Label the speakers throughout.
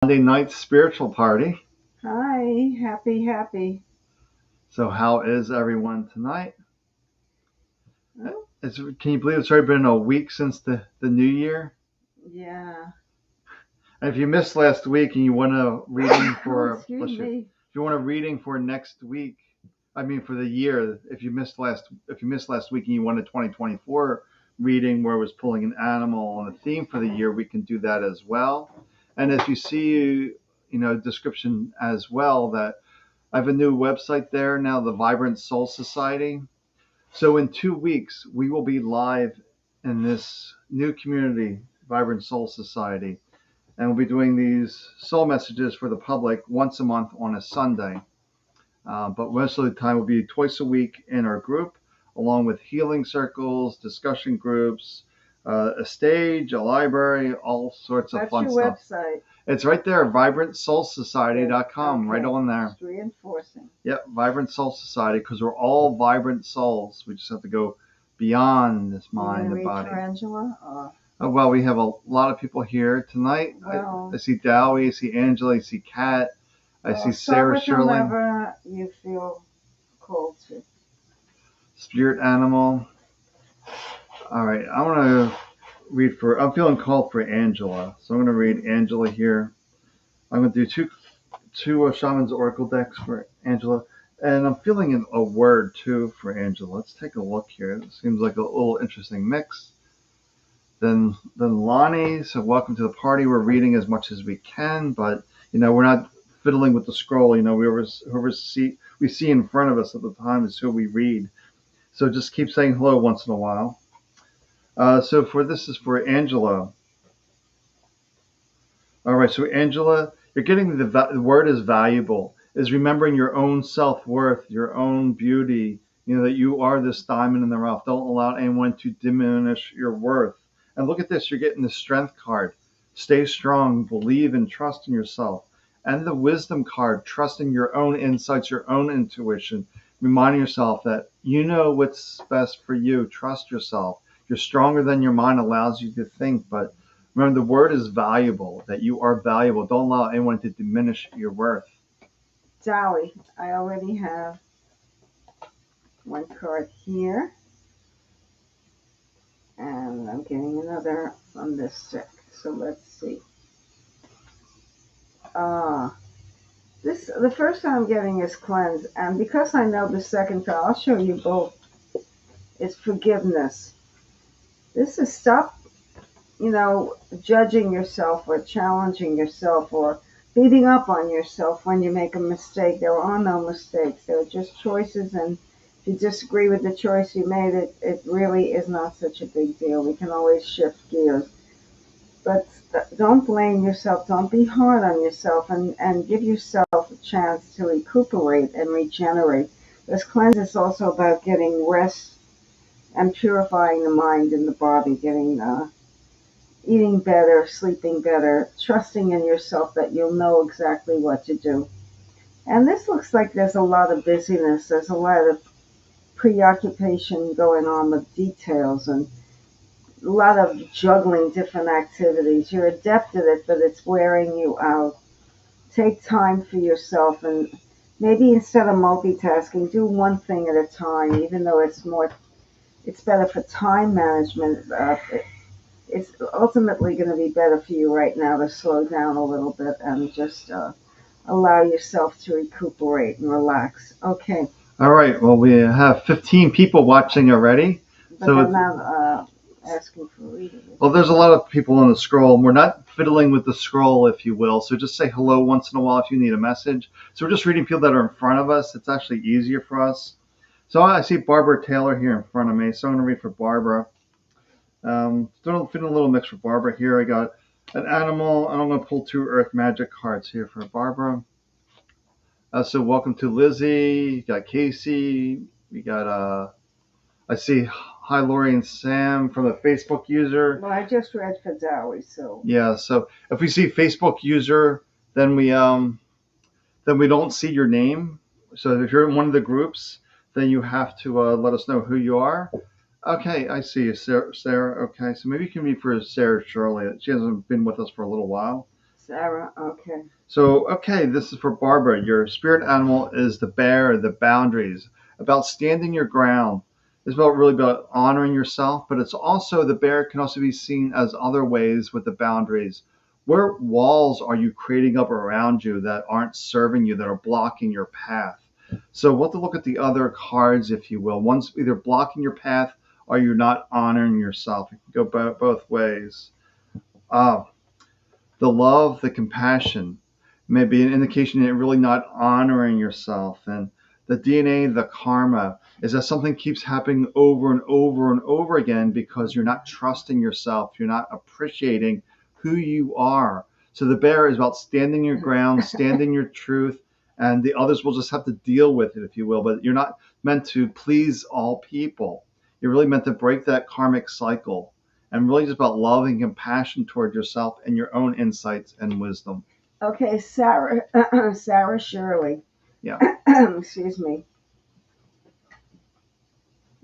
Speaker 1: Monday night spiritual party.
Speaker 2: Hi, happy.
Speaker 1: So, how is everyone tonight?
Speaker 2: Oh,
Speaker 1: Can you believe it's already been a week since the new year?
Speaker 2: yeah.
Speaker 1: And if you missed last week and you want a reading
Speaker 2: Oh,
Speaker 1: for,
Speaker 2: excuse
Speaker 1: bless you,
Speaker 2: me.
Speaker 1: if you want a reading for next week, I mean for the year, if you missed last week and you want a 2024 reading where it was pulling an animal and a theme for the year, we can do that as well. And if you see, description as well that I have a new website there now, the Vibrant Soul Society. So in 2 weeks, we will be live in this new community, Vibrant Soul Society, and we'll be doing these soul messages for the public once a month on a Sunday. But most of the time will be twice a week in our group, along with healing circles, discussion groups, a stage, a library, all sorts of
Speaker 2: That's
Speaker 1: fun
Speaker 2: your
Speaker 1: stuff.
Speaker 2: website.
Speaker 1: It's right there,
Speaker 2: Good.
Speaker 1: vibrantsoulsociety.com, right
Speaker 2: Okay.
Speaker 1: on there.
Speaker 2: Just reinforcing.
Speaker 1: Yep, Vibrant Soul Society, because we're all vibrant souls. We just have to go beyond this
Speaker 2: You want
Speaker 1: mind
Speaker 2: to
Speaker 1: and
Speaker 2: read
Speaker 1: body.
Speaker 2: for Angela?
Speaker 1: Oh, well, we have a lot of people here tonight.
Speaker 2: Well,
Speaker 1: I see Dowie, I see Angela, I see Kat, I see
Speaker 2: start
Speaker 1: Sarah
Speaker 2: with
Speaker 1: Shirley,
Speaker 2: whomever you feel called to.
Speaker 1: Spirit Animal. All right, I want to I'm feeling called for Angela. So I'm going to read Angela here. I'm going to do two Shaman's Oracle decks for Angela. And I'm feeling a word too for Angela. Let's take a look here. It seems like a little interesting mix. Then Lonnie. So welcome to the party. We're reading as much as we can, but we're not fiddling with the scroll. Whoever we see in front of us at the time is who we read. So just keep saying hello once in a while. So this is for Angela. All right, so Angela, you're getting the word is valuable, is remembering your own self worth, your own beauty, that you are this diamond in the rough. Don't allow anyone to diminish your worth. And look at this, you're getting the strength card. Stay strong, believe and trust in yourself. And the wisdom card, trusting your own insights, your own intuition, reminding yourself that you know what's best for you. Trust yourself. You're stronger than your mind allows you to think, but remember, the word is valuable, that you are valuable. Don't allow anyone to diminish your worth.
Speaker 2: Dowie, I already have one card here, and I'm getting another from this deck. So let's see. Ah. The first one I'm getting is cleanse, and because I know the second card, I'll show you both. It's forgiveness. This is stop, judging yourself or challenging yourself or beating up on yourself when you make a mistake. There are no mistakes. There are just choices, and if you disagree with the choice you made, it really is not such a big deal. We can always shift gears. But don't blame yourself. Don't be hard on yourself, and give yourself a chance to recuperate and regenerate. This cleanse is also about getting rest and purifying the mind and the body, getting eating better, sleeping better, trusting in yourself that you'll know exactly what to do. And this looks like there's a lot of busyness. There's a lot of preoccupation going on with details and a lot of juggling different activities. You're adept at it, but it's wearing you out. Take time for yourself and maybe instead of multitasking, do one thing at a time, even though it's better for time management. It's ultimately going to be better for you right now to slow down a little bit and just allow yourself to recuperate and relax. Okay.
Speaker 1: All right, well, we have 15 people watching already.
Speaker 2: But so they're not asking for reading.
Speaker 1: Well, there's a lot of people on the scroll. We're not fiddling with the scroll, if you will. So just say hello once in a while if you need a message. So we're just reading people that are in front of us. It's actually easier for us. So I see Barbara Taylor here in front of me. So I'm going to read for Barbara. Feeling a little mix for Barbara here. I got an animal, and I'm going to pull two Earth Magic cards here for Barbara. So welcome to Lizzie. You got Casey. We got I see hi Lori and Sam from the Facebook user.
Speaker 2: Well, I just read for Dowie, so
Speaker 1: yeah. So if we see Facebook user, then we don't see your name. So if you're in one of the groups, then you have to let us know who you are. Okay, I see you, Sarah. Okay, so maybe you can read for Sarah Shirley. She hasn't been with us for a little while.
Speaker 2: Sarah. Okay.
Speaker 1: So, okay, this is for Barbara. Your spirit animal is the bear, the boundaries, about standing your ground. It's about really about honoring yourself, but it's also the bear can also be seen as other ways with the boundaries. Where walls are you creating up around you that aren't serving you, that are blocking your path? So we'll have to look at the other cards, if you will. One's either blocking your path or you're not honoring yourself. It can go both ways. Uh, the love, the compassion may be an indication that you're really not honoring yourself. And the DNA, the karma, is that something keeps happening over and over and over again because you're not trusting yourself. You're not appreciating who you are. So the bear is about standing your ground, standing your truth, and the others will just have to deal with it, if you will. But you're not meant to please all people. You're really meant to break that karmic cycle and really just about love and compassion toward yourself and your own insights and wisdom.
Speaker 2: Okay, Sarah. Sarah Shirley.
Speaker 1: Yeah.
Speaker 2: Excuse me.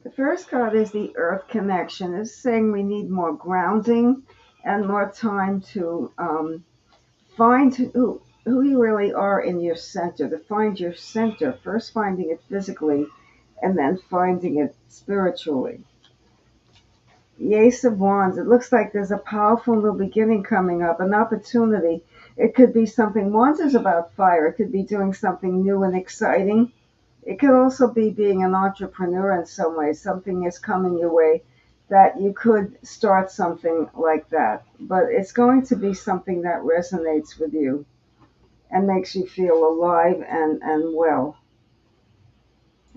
Speaker 2: The first card is the Earth connection. It's saying we need more grounding and more time to find who you really are in your center, to find your center, first finding it physically and then finding it spiritually. The Ace of Wands, it looks like there's a powerful new beginning coming up, an opportunity. It could be something, Wands is about fire. It could be doing something new and exciting. It could also be being an entrepreneur in some way. Something is coming your way that you could start something like that. But it's going to be something that resonates with you and makes you feel alive and well.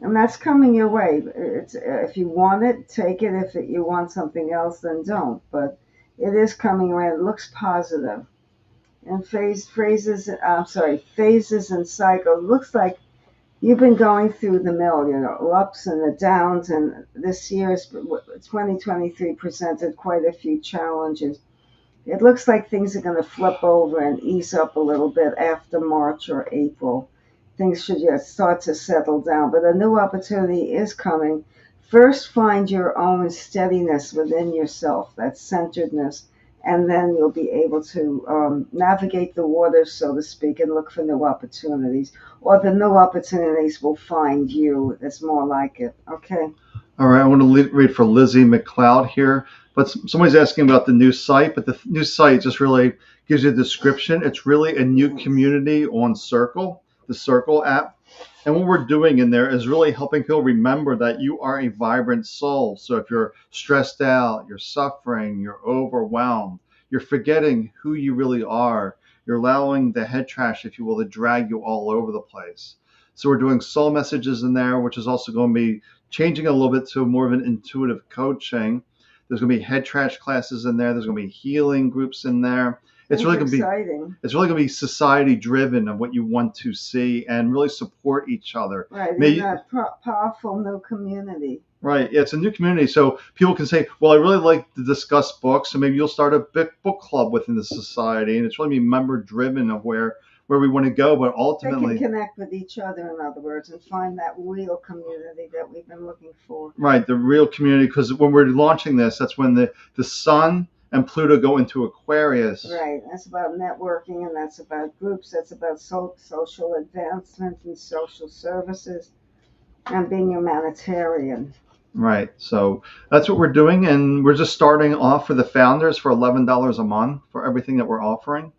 Speaker 2: And that's coming your way. It's, if you want it, take it. If you want something else, then don't. But it is coming around. It looks positive. And phases and cycles. Looks like you've been going through the mill, ups and the downs. And this year's 2023 presented quite a few challenges. It looks like things are going to flip over and ease up a little bit after March or April. Things should just start to settle down, but a new opportunity is coming. First, find your own steadiness within yourself, that centeredness, and then you'll be able to navigate the waters, so to speak, and look for new opportunities. Or the new opportunities will find you. It's more like it. Okay.
Speaker 1: All right, I want to read for Lizzie McLeod here. But somebody's asking about the new site, but the new site just really gives you a description. It's really a new community on Circle, the Circle app. And what we're doing in there is really helping people remember that you are a vibrant soul. So if you're stressed out, you're suffering, you're overwhelmed, you're forgetting who you really are, you're allowing the head trash, if you will, to drag you all over the place. So we're doing soul messages in there, which is also going to be changing a little bit to more of an intuitive coaching. There's going to be head trash classes in there. There's going to be healing groups in there. It's really going to be society driven of what you want to see and really support each other.
Speaker 2: Right, in that powerful new community.
Speaker 1: Right, yeah, it's a new community. So people can say, well, I really like to discuss books, so maybe you'll start a book club within the society, and it's really member driven of where we want to go, but ultimately
Speaker 2: they can connect with each other, in other words, and find that real community that we've been looking for.
Speaker 1: Right, the real community, because when we're launching this, that's when the sun and Pluto go into Aquarius.
Speaker 2: Right, that's about networking, and that's about groups, that's about social advancement and social services, and being a humanitarian.
Speaker 1: Right, so that's what we're doing, and we're just starting off for the founders for $11 a month for everything that we're offering.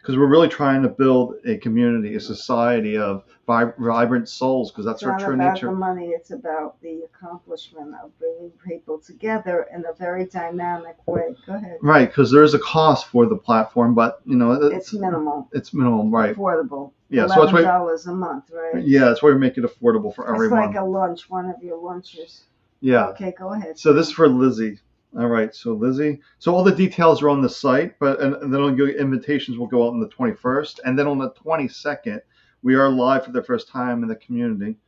Speaker 1: Because we're really trying to build a community, a society of vibrant souls, because that's our true nature.
Speaker 2: It's not about the money, it's about the accomplishment of bringing people together in a very dynamic way. Go ahead.
Speaker 1: Right, because there is a cost for the platform, but
Speaker 2: it's minimal.
Speaker 1: It's minimal, right?
Speaker 2: Affordable.
Speaker 1: Yeah,
Speaker 2: $11 so that's a month, right?
Speaker 1: Yeah, that's why we make it affordable for everyone.
Speaker 2: It's like a lunch, one of your lunches.
Speaker 1: Yeah.
Speaker 2: Okay, go ahead.
Speaker 1: So this is for Lizzie. All right, so Lizzie. So all the details are on the site, and then invitations will go out on the 21st, and then on the 22nd, we are live for the first time in the community,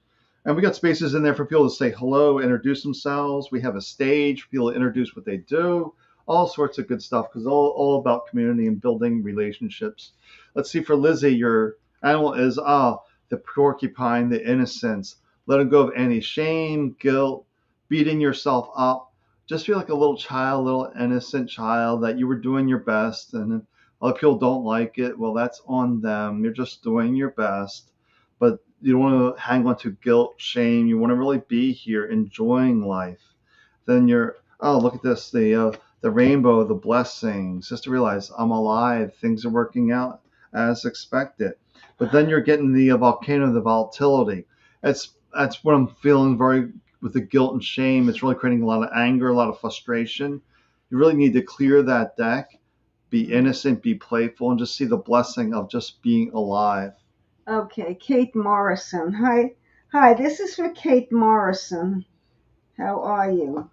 Speaker 1: and we got spaces in there for people to say hello, introduce themselves. We have a stage for people to introduce what they do, all sorts of good stuff, because all about community and building relationships. Let's see, for Lizzie, your animal is the porcupine, the innocence. Letting go of any shame, guilt, beating yourself up. Just feel like a little child, little innocent child, that you were doing your best, and Other people don't like it. Well, that's on them. You're just doing your best. But you don't want to hang on to guilt, shame. You want to really be here, enjoying life. Then you're, oh, look at this, the rainbow, the blessings, just to realize I'm alive, things are working out as expected. But then you're getting the volcano, the volatility. That's what I'm feeling very with the guilt and shame. It's really creating a lot of anger, a lot of frustration. You really need to clear that deck, be innocent, be playful, and just see the blessing of just being alive.
Speaker 2: Okay, Kate Morrison. Hi. Hi, this is for Kate Morrison. How are you?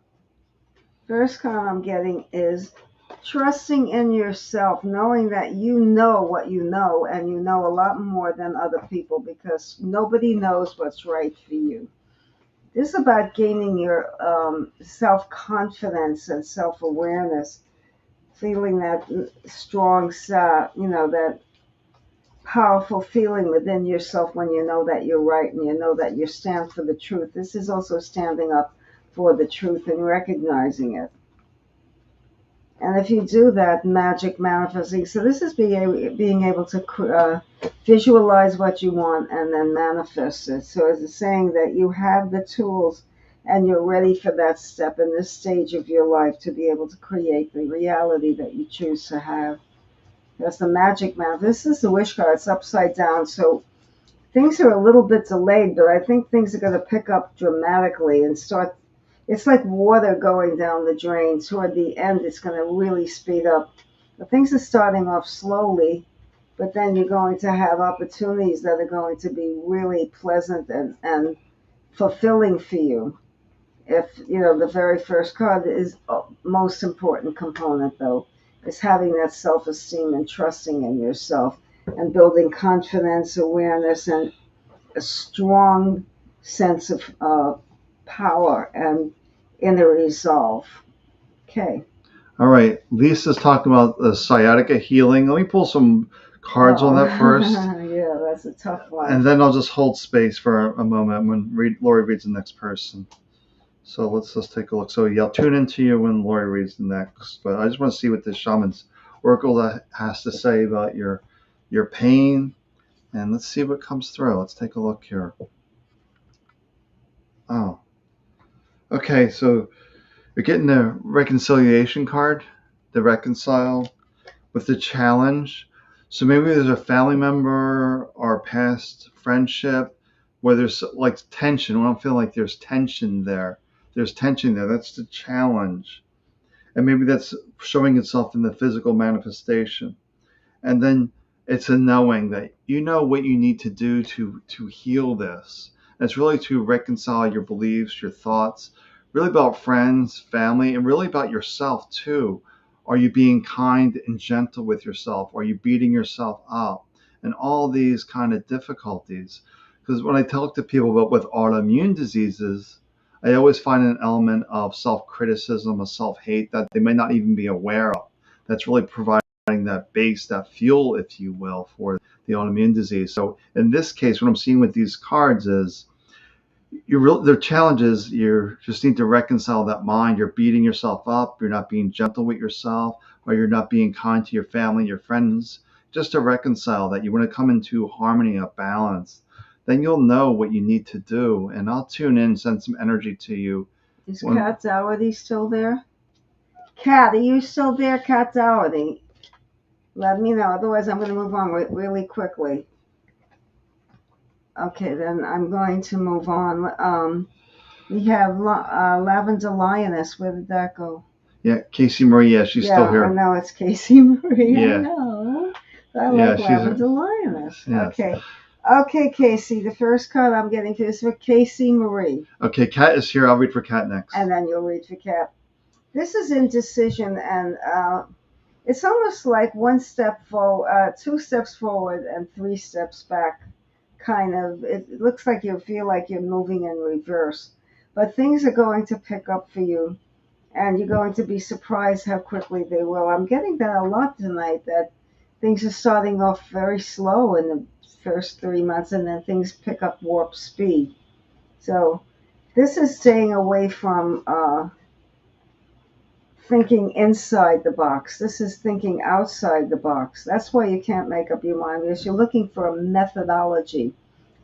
Speaker 2: First card I'm getting is trusting in yourself, knowing that you know what you know, and you know a lot more than other people because nobody knows what's right for you. This is about gaining your self confidence and self awareness, feeling that strong, that powerful feeling within yourself when you know that you're right and you know that you stand for the truth. This is also standing up for the truth and recognizing it. And if you do that, magic manifesting. So this is being able to visualize what you want and then manifest it. So it's saying that you have the tools and you're ready for that step in this stage of your life to be able to create the reality that you choose to have. That's the magic manifest. This is the wish card. It's upside down. So things are a little bit delayed, but I think things are going to pick up dramatically and start. It's like water going down the drain. Toward the end, it's going to really speed up. But things are starting off slowly, but then you're going to have opportunities that are going to be really pleasant and fulfilling for you. If, the very first card is most important component, though, is having that self-esteem and trusting in yourself and building confidence, awareness, and a strong sense of power and inner resolve. Okay.
Speaker 1: All right, Lisa's talking about the sciatica healing. Let me pull some cards on that first.
Speaker 2: Yeah, that's a tough one.
Speaker 1: And then I'll just hold space for a moment when Lori reads the next person. So let's just take a look. So yeah, I'll tune into you when Lori reads the next. But I just want to see what the shaman's oracle has to say about your pain. And let's see what comes through. Let's take a look here. Oh. Okay, so you're getting the reconciliation card, the reconcile with the challenge. So maybe there's a family member or past friendship where there's like tension. I don't feel like there's tension there. There's tension there. That's the challenge. And maybe that's showing itself in the physical manifestation. And then it's a knowing that you know what you need to do to heal this. And it's really to reconcile your beliefs, your thoughts, really about friends, family, and really about yourself too. Are you being kind and gentle with yourself? Are you beating yourself up? And all these kind of difficulties. Because when I talk to people about with autoimmune diseases, I always find an element of self-criticism, of self-hate that they may not even be aware of. That's really providing that base, that fuel, if you will, for the autoimmune disease. So in this case, what I'm seeing with these cards is the challenge is you just need to reconcile that mind. You're beating yourself up. You're not being gentle with yourself, or you're not being kind to your family, your friends. Just to reconcile that, you want to come into harmony, a balance. Then you'll know what you need to do, and I'll tune in, send some energy to you.
Speaker 2: Is Kat Dougherty still there? Kat, are you still there, Kat Dougherty? Let me know. Otherwise, I'm going to move on really quickly. Okay, then I'm going to move on. We have Lavender Lioness. Where did that go?
Speaker 1: Yeah, Casey Marie. Yeah, she's still here.
Speaker 2: I know it's Casey Marie.
Speaker 1: Yeah.
Speaker 2: I know. I like Lavender Lioness. Yeah. Okay, Casey. The first card I'm getting is for Casey Marie.
Speaker 1: Okay, Kat is here. I'll read for Kat next.
Speaker 2: And then you'll read for Kat. This is indecision, and it's almost like one step forward, 2 steps forward, and 3 steps back. Kind of, it looks like you feel like you're moving in reverse, but things are going to pick up for you, and you're going to be surprised how quickly they will. I'm getting that a lot tonight, that things are starting off very slow in the first 3 months, and then things pick up warp speed. So this is staying away from thinking inside the box. This is thinking outside the box. That's why you can't make up your mind, because you're looking for a methodology.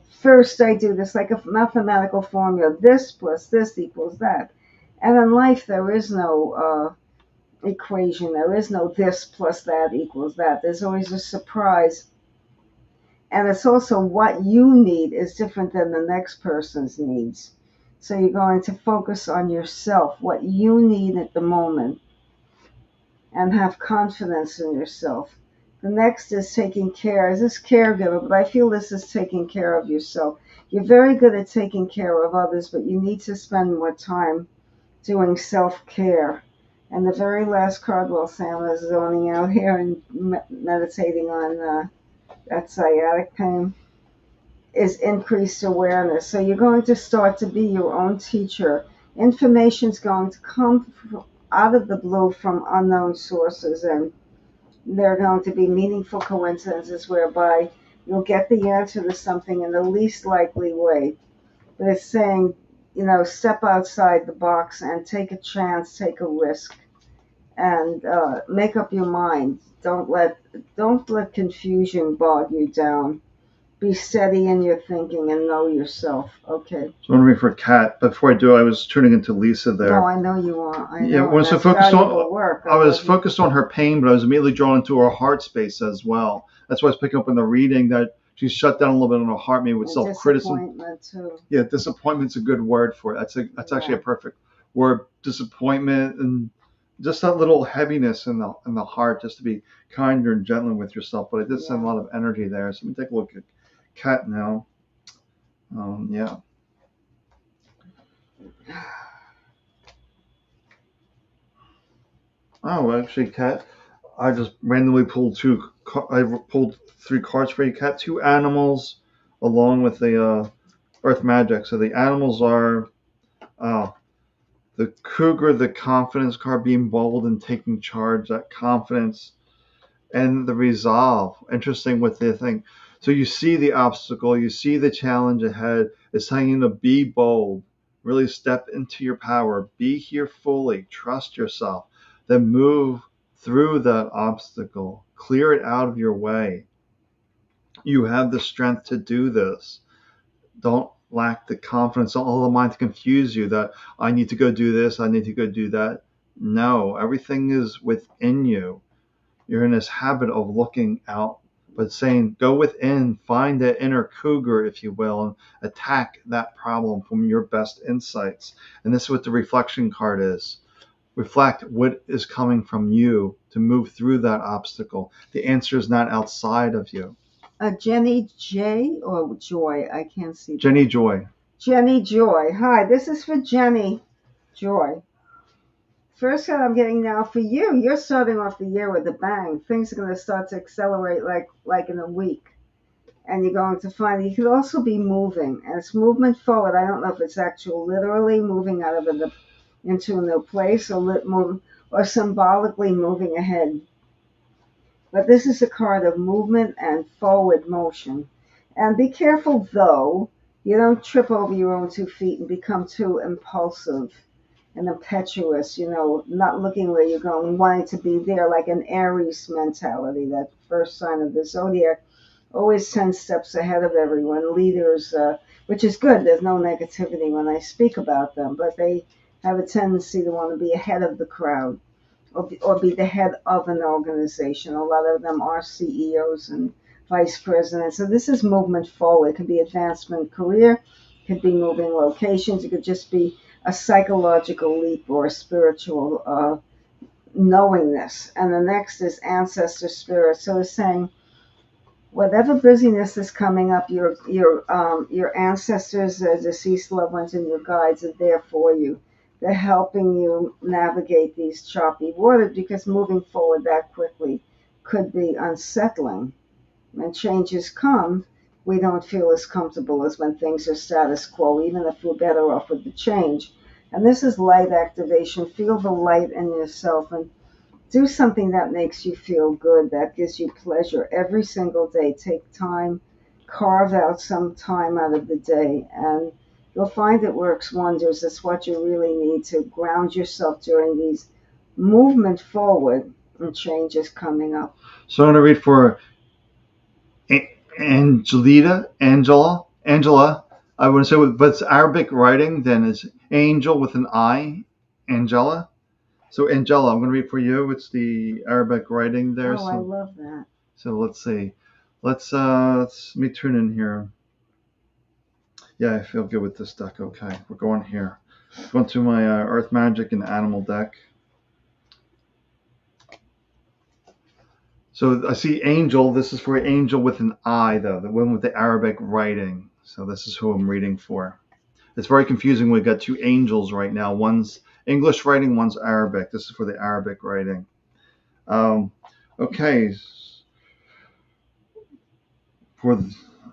Speaker 2: First, I do this like a mathematical formula. This plus this equals that. And in life, there is no equation. There is no this plus that equals that. There's always a surprise. And it's also what you need is different than the next person's needs. So you're going to focus on yourself, what you need at the moment, and have confidence in yourself. The next is taking care. Is this caregiver? But I feel this is taking care of yourself. You're very good at taking care of others, but you need to spend more time doing self-care. And the very last card, while Sam is zoning out here and meditating on that sciatic pain, is increased awareness. So you're going to start to be your own teacher. Information's going to come out of the blue from unknown sources, and there are going to be meaningful coincidences whereby you'll get the answer to something in the least likely way. But it's saying, step outside the box and take a chance, take a risk, and make up your mind. Don't let confusion bog you down. Be steady in your thinking and know yourself. Okay.
Speaker 1: So I'm wondering for Kat. Before I do, I was tuning into Lisa there.
Speaker 2: No, I know you are. I know.
Speaker 1: Yeah, when
Speaker 2: so
Speaker 1: focused on
Speaker 2: work.
Speaker 1: I was focused on her pain, but I was immediately drawn into her heart space as well. That's why I was picking up in the reading that she's shut down a little bit on her heart, maybe with self-criticism.
Speaker 2: Disappointment too.
Speaker 1: Yeah, disappointment's a good word for it. That's actually a perfect word. Disappointment and just that little heaviness in the heart, just to be kinder and gentler with yourself. But I did send a lot of energy there. So let me take a look at Kat now. Yeah. Oh, actually, Kat, I just randomly pulled I pulled 3 cards for you, Kat. 2 animals, along with the Earth Magic. So the animals are the cougar, the confidence card, being bold and taking charge, that confidence, and the resolve. Interesting with the thing. So you see the obstacle, you see the challenge ahead. It's telling you to be bold, really step into your power, be here fully, trust yourself, then move through that obstacle, clear it out of your way. You have the strength to do this. Don't lack the confidence. Don't allow the mind to confuse you that I need to go do this, I need to go do that. No, everything is within you. You're in this habit of looking out, but saying go within, find that inner cougar, if you will, and attack that problem from your best insights. And this is what the reflection card is. Reflect what is coming from you to move through that obstacle. The answer is not outside of you.
Speaker 2: Jenny J or Joy? I can't see that.
Speaker 1: Jenny Joy.
Speaker 2: Jenny Joy. Hi, this is for Jenny Joy. First card I'm getting now for you. You're starting off the year with a bang. Things are going to start to accelerate like in a week. And you're going to find you could also be moving. And it's movement forward. I don't know if it's actual literally moving out of into a new place or symbolically moving ahead. But this is a card of movement and forward motion. And be careful, though, you don't trip over your own 2 feet and become too impulsive and impetuous, not looking where you're going, wanting to be there, like an Aries mentality, that first sign of the zodiac, always 10 steps ahead of everyone. Leaders, which is good. There's no negativity when I speak about them, but they have a tendency to want to be ahead of the crowd. Or be the head of an organization. A lot of them are CEOs and vice presidents. So this is movement forward. It could be advancement career, it could be moving locations, it could just be a psychological leap or a spiritual knowingness. And the next is ancestor spirit. So it's saying whatever busyness is coming up, your ancestors, deceased loved ones, and your guides are there for you. They're helping you navigate these choppy waters, because moving forward that quickly could be unsettling. When changes come, we don't feel as comfortable as when things are status quo, even if we're better off with the change. And this is light activation. Feel the light in yourself and do something that makes you feel good, that gives you pleasure every single day. Take time, carve out some time out of the day, and you'll find it works wonders. It's what you really need to ground yourself during these movement forward and change is coming up.
Speaker 1: So I'm going to read for Angela. I want to say, but it's Arabic writing, then it's angel with an I, Angela. So Angela, I'm going to read for you. It's the Arabic writing there.
Speaker 2: Oh, I love that.
Speaker 1: So let's see. Let's let me tune in here. Yeah, I feel good with this deck. Okay, we're going here. Going to my Earth Magic and Animal deck. So I see angel. This is for angel with an I, though, the one with the Arabic writing. So this is who I'm reading for. It's very confusing. We've got two angels right now. One's English writing, one's Arabic. This is for the Arabic writing. Okay.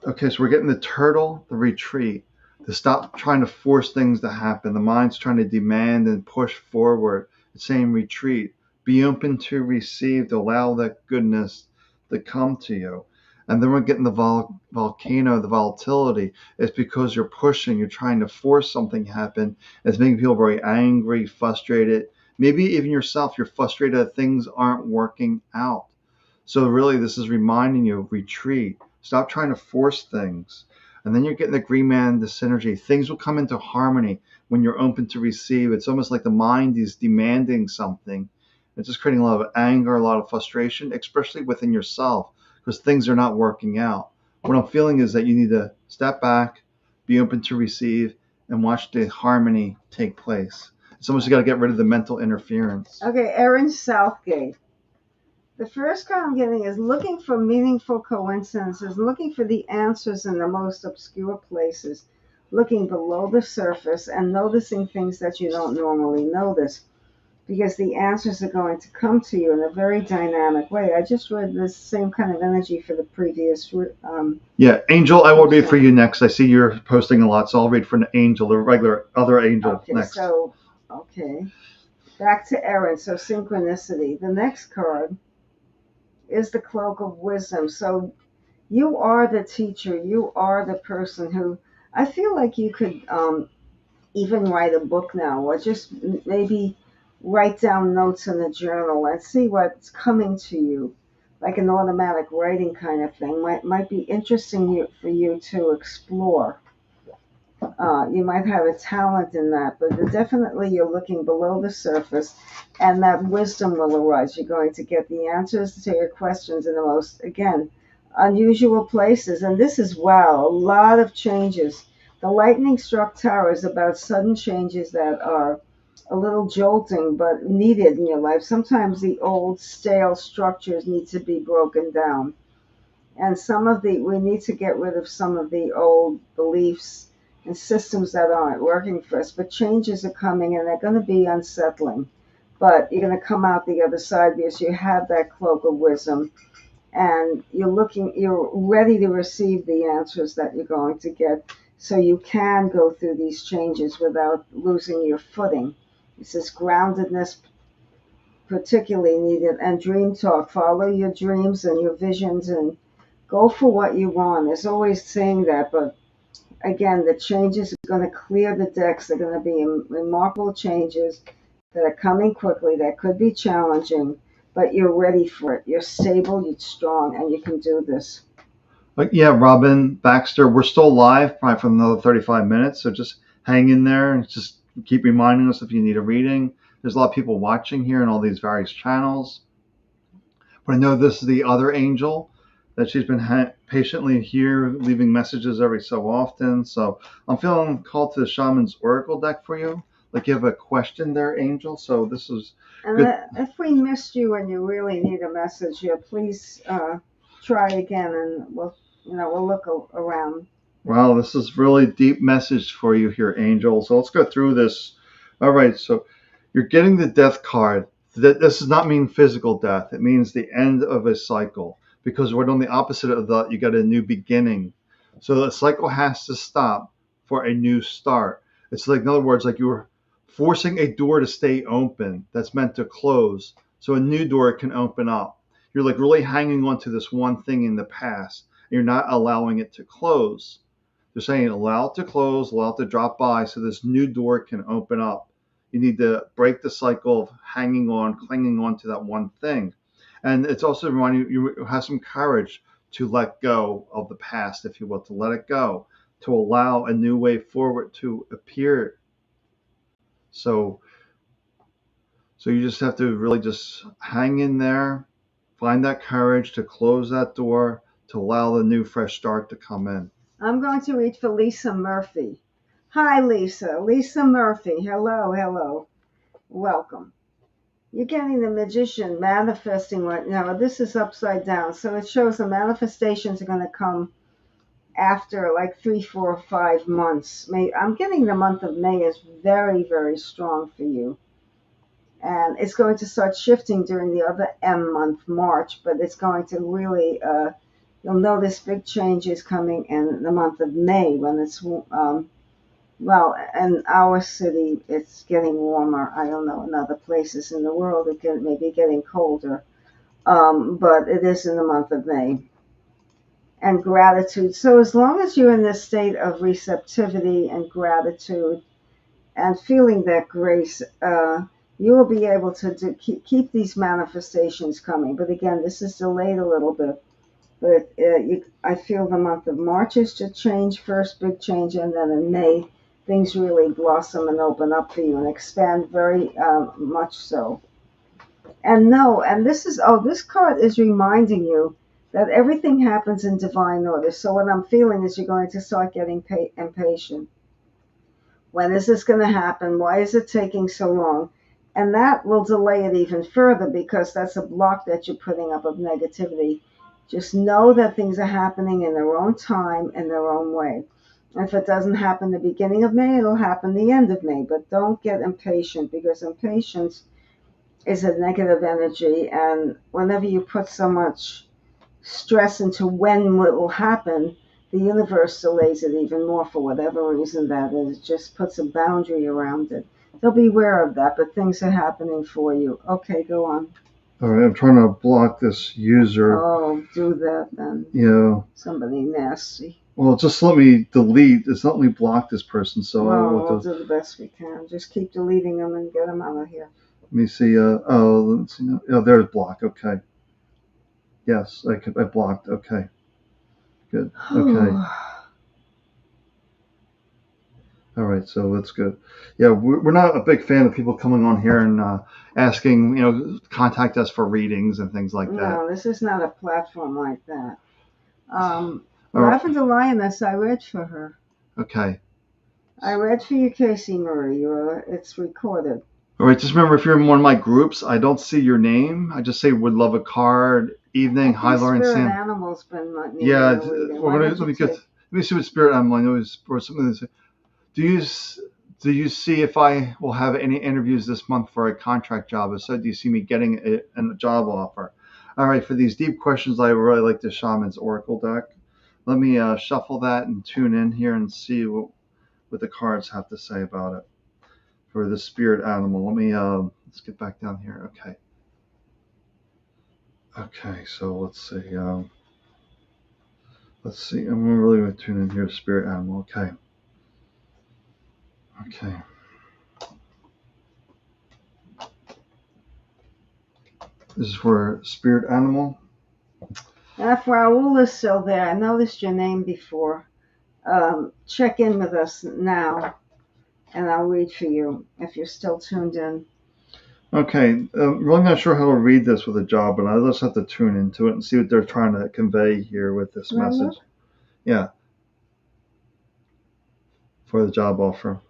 Speaker 1: Okay, so we're getting the turtle, the retreat, to stop trying to force things to happen. The mind's trying to demand and push forward. It's saying retreat. Be open to receive, to allow that goodness to come to you. And then we're getting the volcano, the volatility. It's because you're pushing, you're trying to force something to happen. It's making people very angry, frustrated. Maybe even yourself, you're frustrated that things aren't working out. So really, this is reminding you of retreat. Stop trying to force things. And then you're getting the green man, the synergy. Things will come into harmony when you're open to receive. It's almost like the mind is demanding something. It's just creating a lot of anger, a lot of frustration, especially within yourself, because things are not working out. What I'm feeling is that you need to step back, be open to receive, and watch the harmony take place. It's almost you got to get rid of the mental interference.
Speaker 2: Okay, Erin, Southgate. The first card I'm getting is looking for meaningful coincidences, looking for the answers in the most obscure places, looking below the surface and noticing things that you don't normally notice, because the answers are going to come to you in a very dynamic way. I just read the same kind of energy for the previous.
Speaker 1: Yeah, Angel, I will read for you next. I see you're posting a lot, so I'll read for an Angel, the regular other Angel, next.
Speaker 2: Okay. Back to Erin. So synchronicity. The next card is the cloak of wisdom. So you are the teacher. You are the person who I feel like you could even write a book now, or just maybe write down notes in a journal and see what's coming to you, like an automatic writing kind of thing. Might be interesting for you to explore. You might have a talent in that, but definitely you're looking below the surface, and that wisdom will arise. You're going to get the answers to your questions in the most, again, unusual places. And this is, wow, a lot of changes. The lightning struck tower is about sudden changes that are a little jolting, but needed in your life. Sometimes the old, stale structures need to be broken down. And we need to get rid of some of the old beliefs and systems that aren't working for us. But changes are coming and they're going to be unsettling. But you're going to come out the other side because you have that cloak of wisdom and you're ready to receive the answers that you're going to get so you can go through these changes without losing your footing. It's this groundedness particularly needed, and dream talk. Follow your dreams and your visions and go for what you want. There's always saying that, but again, the changes are going to clear the decks. They're going to be remarkable changes that are coming quickly, that could be challenging, but you're ready for it. You're stable, you're strong, and you can do this.
Speaker 1: But yeah, Robin, Baxter, we're still live probably for another 35 minutes. So just hang in there and just keep reminding us if you need a reading. There's a lot of people watching here in all these various channels. But I know this is the other angel that she's been patiently here, leaving messages every so often. So I'm feeling called to the Shaman's Oracle deck for you. Like you have a question there, Angel. So this is
Speaker 2: and
Speaker 1: good.
Speaker 2: If we missed you and you really need a message, please try again, and we'll look around.
Speaker 1: Wow, this is really deep message for you here, Angel. So let's go through this. All right, so you're getting the death card. This does not mean physical death. It means the end of a cycle. Because we're on the opposite of that, you got a new beginning. So the cycle has to stop for a new start. It's like, in other words, like you were forcing a door to stay open that's meant to close. So a new door can open up. You're like really hanging on to this one thing in the past. And you're not allowing it to close. They're saying allow it to close, allow it to drop by so this new door can open up. You need to break the cycle of hanging on, clinging on to that one thing. And it's also reminding you have some courage to let go of the past, if you will, to let it go, to allow a new way forward to appear. So, so you just have to really just hang in there, find that courage to close that door, to allow the new fresh start to come in.
Speaker 2: I'm going to read for Lisa Murphy. Hi, Lisa. Lisa Murphy. Hello, hello. Welcome. You're getting the magician manifesting right now. This is upside down. So it shows the manifestations are going to come after like 3, 4, 5 months. I'm getting the month of May is very, very strong for you. And it's going to start shifting during the other M month, March, but it's going to really, you'll notice big changes coming in the month of May when it's, well, in our city, it's getting warmer. I don't know, in other places in the world, it may be getting colder. But it is in the month of May. And gratitude. So as long as you're in this state of receptivity and gratitude and feeling that grace, you will be able to keep these manifestations coming. But again, this is delayed a little bit. But I feel the month of March is to change, first big change, and then in May, things really blossom and open up for you and expand very much so. And this card is reminding you that everything happens in divine order. So what I'm feeling is you're going to start getting impatient. When is this going to happen? Why is it taking so long? And that will delay it even further because that's a block that you're putting up of negativity. Just know that things are happening in their own time, in their own way. If it doesn't happen the beginning of May, it'll happen the end of May. But don't get impatient because impatience is a negative energy. And whenever you put so much stress into when it will happen, the universe delays it even more for whatever reason that is. It just puts a boundary around it. So beware of that, but things are happening for you. Okay, go on.
Speaker 1: All right, I'm trying to block this user.
Speaker 2: Oh, do that then.
Speaker 1: Yeah.
Speaker 2: Somebody nasty.
Speaker 1: Well, just let me delete. It's not let me block this person. So
Speaker 2: we'll do the best we can. Just keep deleting them and get them out of here.
Speaker 1: Let me see. Let's see. Oh, there's block. Okay. Yes, I blocked. Okay. Good. Okay. All right, so that's good. Yeah, we're not a big fan of people coming on here and asking, contact us for readings and things like that.
Speaker 2: No, this is not a platform like that. Lavender Lioness, I read for her.
Speaker 1: Okay.
Speaker 2: I read for you, Casey Murray. It's recorded.
Speaker 1: All right, just remember, if you're in one of my groups, I don't see your name. I just say, would love a card. Evening. Hi, Lauren.
Speaker 2: Spirit Animal's been
Speaker 1: yeah. Let me see what Spirit Animal. I know is or something. Do you see if I will have any interviews this month for a contract job? I said, do you see me getting a job offer? All right, for these deep questions, I really like the Shaman's Oracle deck. Let me shuffle that and tune in here and see what the cards have to say about it for the spirit animal. Let me let's get back down here. Okay. Okay, so let's see. I'm really going to tune in here, spirit animal. Okay. Okay. This is for spirit animal.
Speaker 2: If Raul is still there, I noticed your name before. Check in with us now, and I'll read for you if you're still tuned in.
Speaker 1: Okay. I'm really not sure how to read this with a job, but I just have to tune into it and see what they're trying to convey here with this message. Yeah. For the job offer.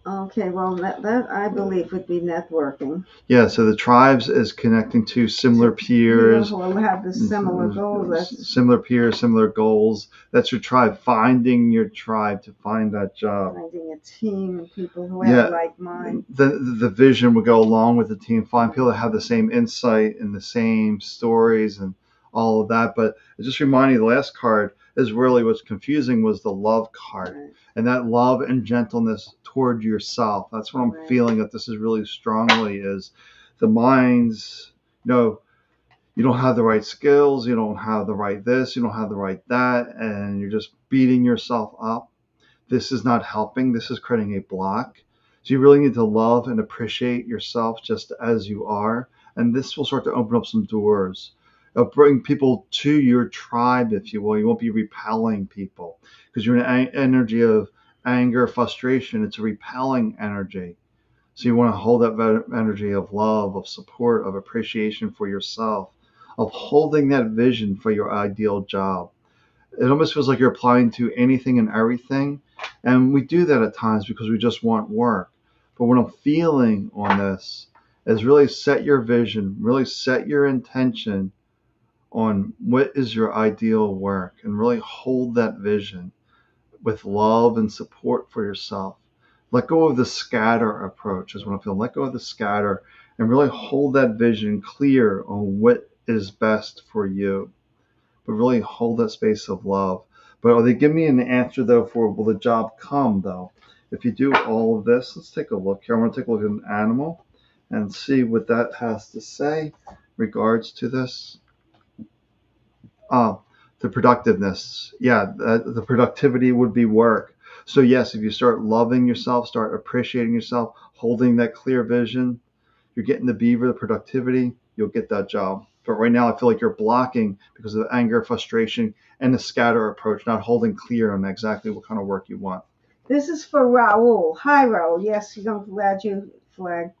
Speaker 2: Okay, well, that I believe would be networking.
Speaker 1: Yeah, so the tribes is connecting to similar peers.
Speaker 2: People who have the similar goals.
Speaker 1: Similar peers, similar goals. That's your tribe. Finding your tribe to find that job.
Speaker 2: Finding a team and people who have like mind.
Speaker 1: The vision would go along with the team. Find people that have the same insight and the same stories and all of that. But it just reminded me, the last card is really what's confusing was the love card. Right. And that love and gentleness toward yourself. That's what I'm feeling that this is really strongly is the minds, you don't have the right skills, you don't have the right this, you don't have the right that, and you're just beating yourself up. This is not helping. This is creating a block. So you really need to love and appreciate yourself just as you are. And this will start to open up some doors. It'll bring people to your tribe, if you will. You won't be repelling people because you're in an energy of anger, frustration. It's a repelling energy. So you want to hold that energy of love, of support, of appreciation for yourself, of holding that vision for your ideal job. It almost feels like you're applying to anything and everything. And we do that at times because we just want work. But what I'm feeling on this is really set your vision, really set your intention on what is your ideal work and really hold that vision with love and support for yourself. Let go of the scatter approach is what I'm feeling. Let go of the scatter and really hold that vision clear on what is best for you. But really hold that space of love. But are they giving me an answer though for will the job come though? If you do all of this, let's take a look here. I want to take a look at an animal and see what that has to say regards to this. The productiveness. Yeah, the productivity would be work. So yes, if you start loving yourself, start appreciating yourself, holding that clear vision, you're getting the beaver, the productivity, you'll get that job. But right now I feel like you're blocking because of the anger, frustration, and the scatter approach, not holding clear on exactly what kind of work you want.
Speaker 2: This is for Raul. Hi, Raul. Yes, I'm glad you flagged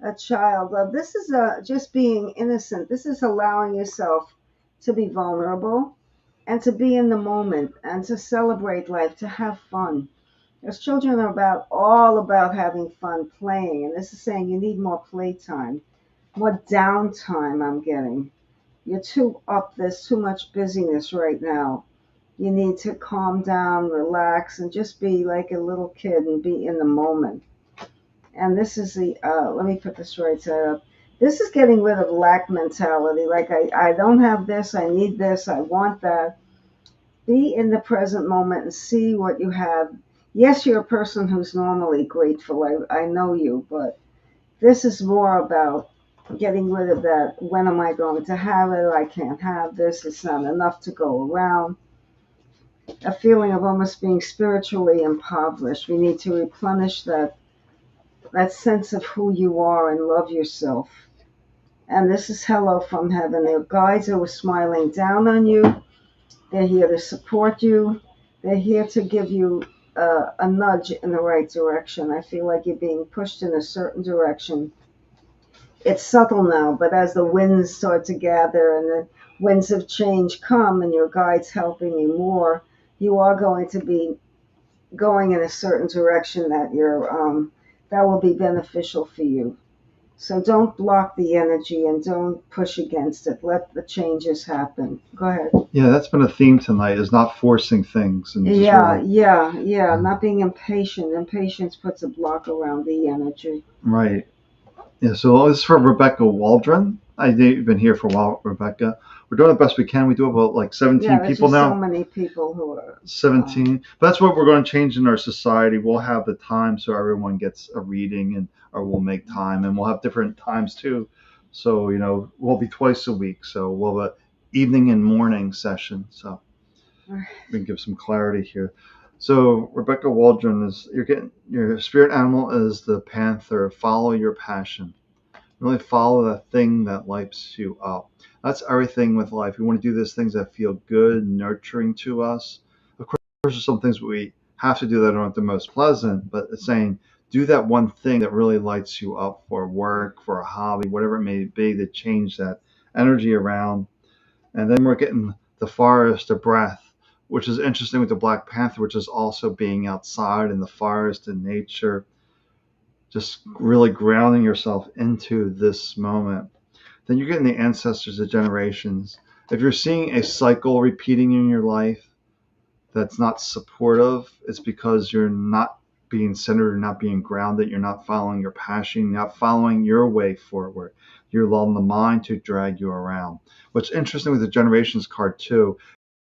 Speaker 2: a child. This is just being innocent. This is allowing yourself to be vulnerable and to be in the moment and to celebrate life, to have fun. As children are all about having fun, playing, and this is saying you need more playtime, more downtime. I'm getting you're too up. There's too much busyness right now. You need to calm down, relax, and just be like a little kid and be in the moment. And this is let me put this right side up. This is getting rid of lack mentality. Like, I don't have this, I need this, I want that. Be in the present moment and see what you have. Yes, you're a person who's normally grateful. I know you, but this is more about getting rid of that. When am I going to have it? I can't have this. It's not enough to go around. A feeling of almost being spiritually impoverished. We need to replenish that sense of who you are and love yourself. And this is hello from heaven. Their guides are smiling down on you. They're here to support you. They're here to give you a nudge in the right direction. I feel like you're being pushed in a certain direction. It's subtle now, but as the winds start to gather and the winds of change come and your guide's helping you more, you are going to be going in a certain direction that will be beneficial for you. So don't block the energy and don't push against it. Let the changes happen. Go ahead.
Speaker 1: Yeah, that's been a theme tonight, is not forcing things and just
Speaker 2: Yeah. Not being impatient. Impatience puts a block around the energy.
Speaker 1: right. Yeah, so this is for Rebecca Waldren. I know you've been here for a while, Rebecca. We're doing the best we can. We do about like 17
Speaker 2: Yeah, there's
Speaker 1: people
Speaker 2: just
Speaker 1: now.
Speaker 2: so many people who are
Speaker 1: 17. But that's what we're going to change in our society. We'll have the time so everyone gets a reading, and or we'll make time, and we'll have different times too. So, we'll be twice a week. So we'll have an evening and morning session. So we can give some clarity here. So Rebecca Waldron is your spirit animal is the panther. Follow your passion. Really follow that thing that lights you up. That's everything with life. We want to do those things that feel good, nurturing to us. Of course, there's some things we have to do that aren't the most pleasant, but it's saying do that one thing that really lights you up for work, for a hobby, whatever it may be, to change that energy around. And then we're getting the forest of breath, which is interesting with the Black Panther, which is also being outside in the forest and nature, just really grounding yourself into this moment. Then you're getting the ancestors of generations. If you're seeing a cycle repeating in your life that's not supportive, it's because you're not being centered, you're not being grounded, you're not following your passion, you're not following your way forward. You're allowing the mind to drag you around. What's interesting with the generations card too,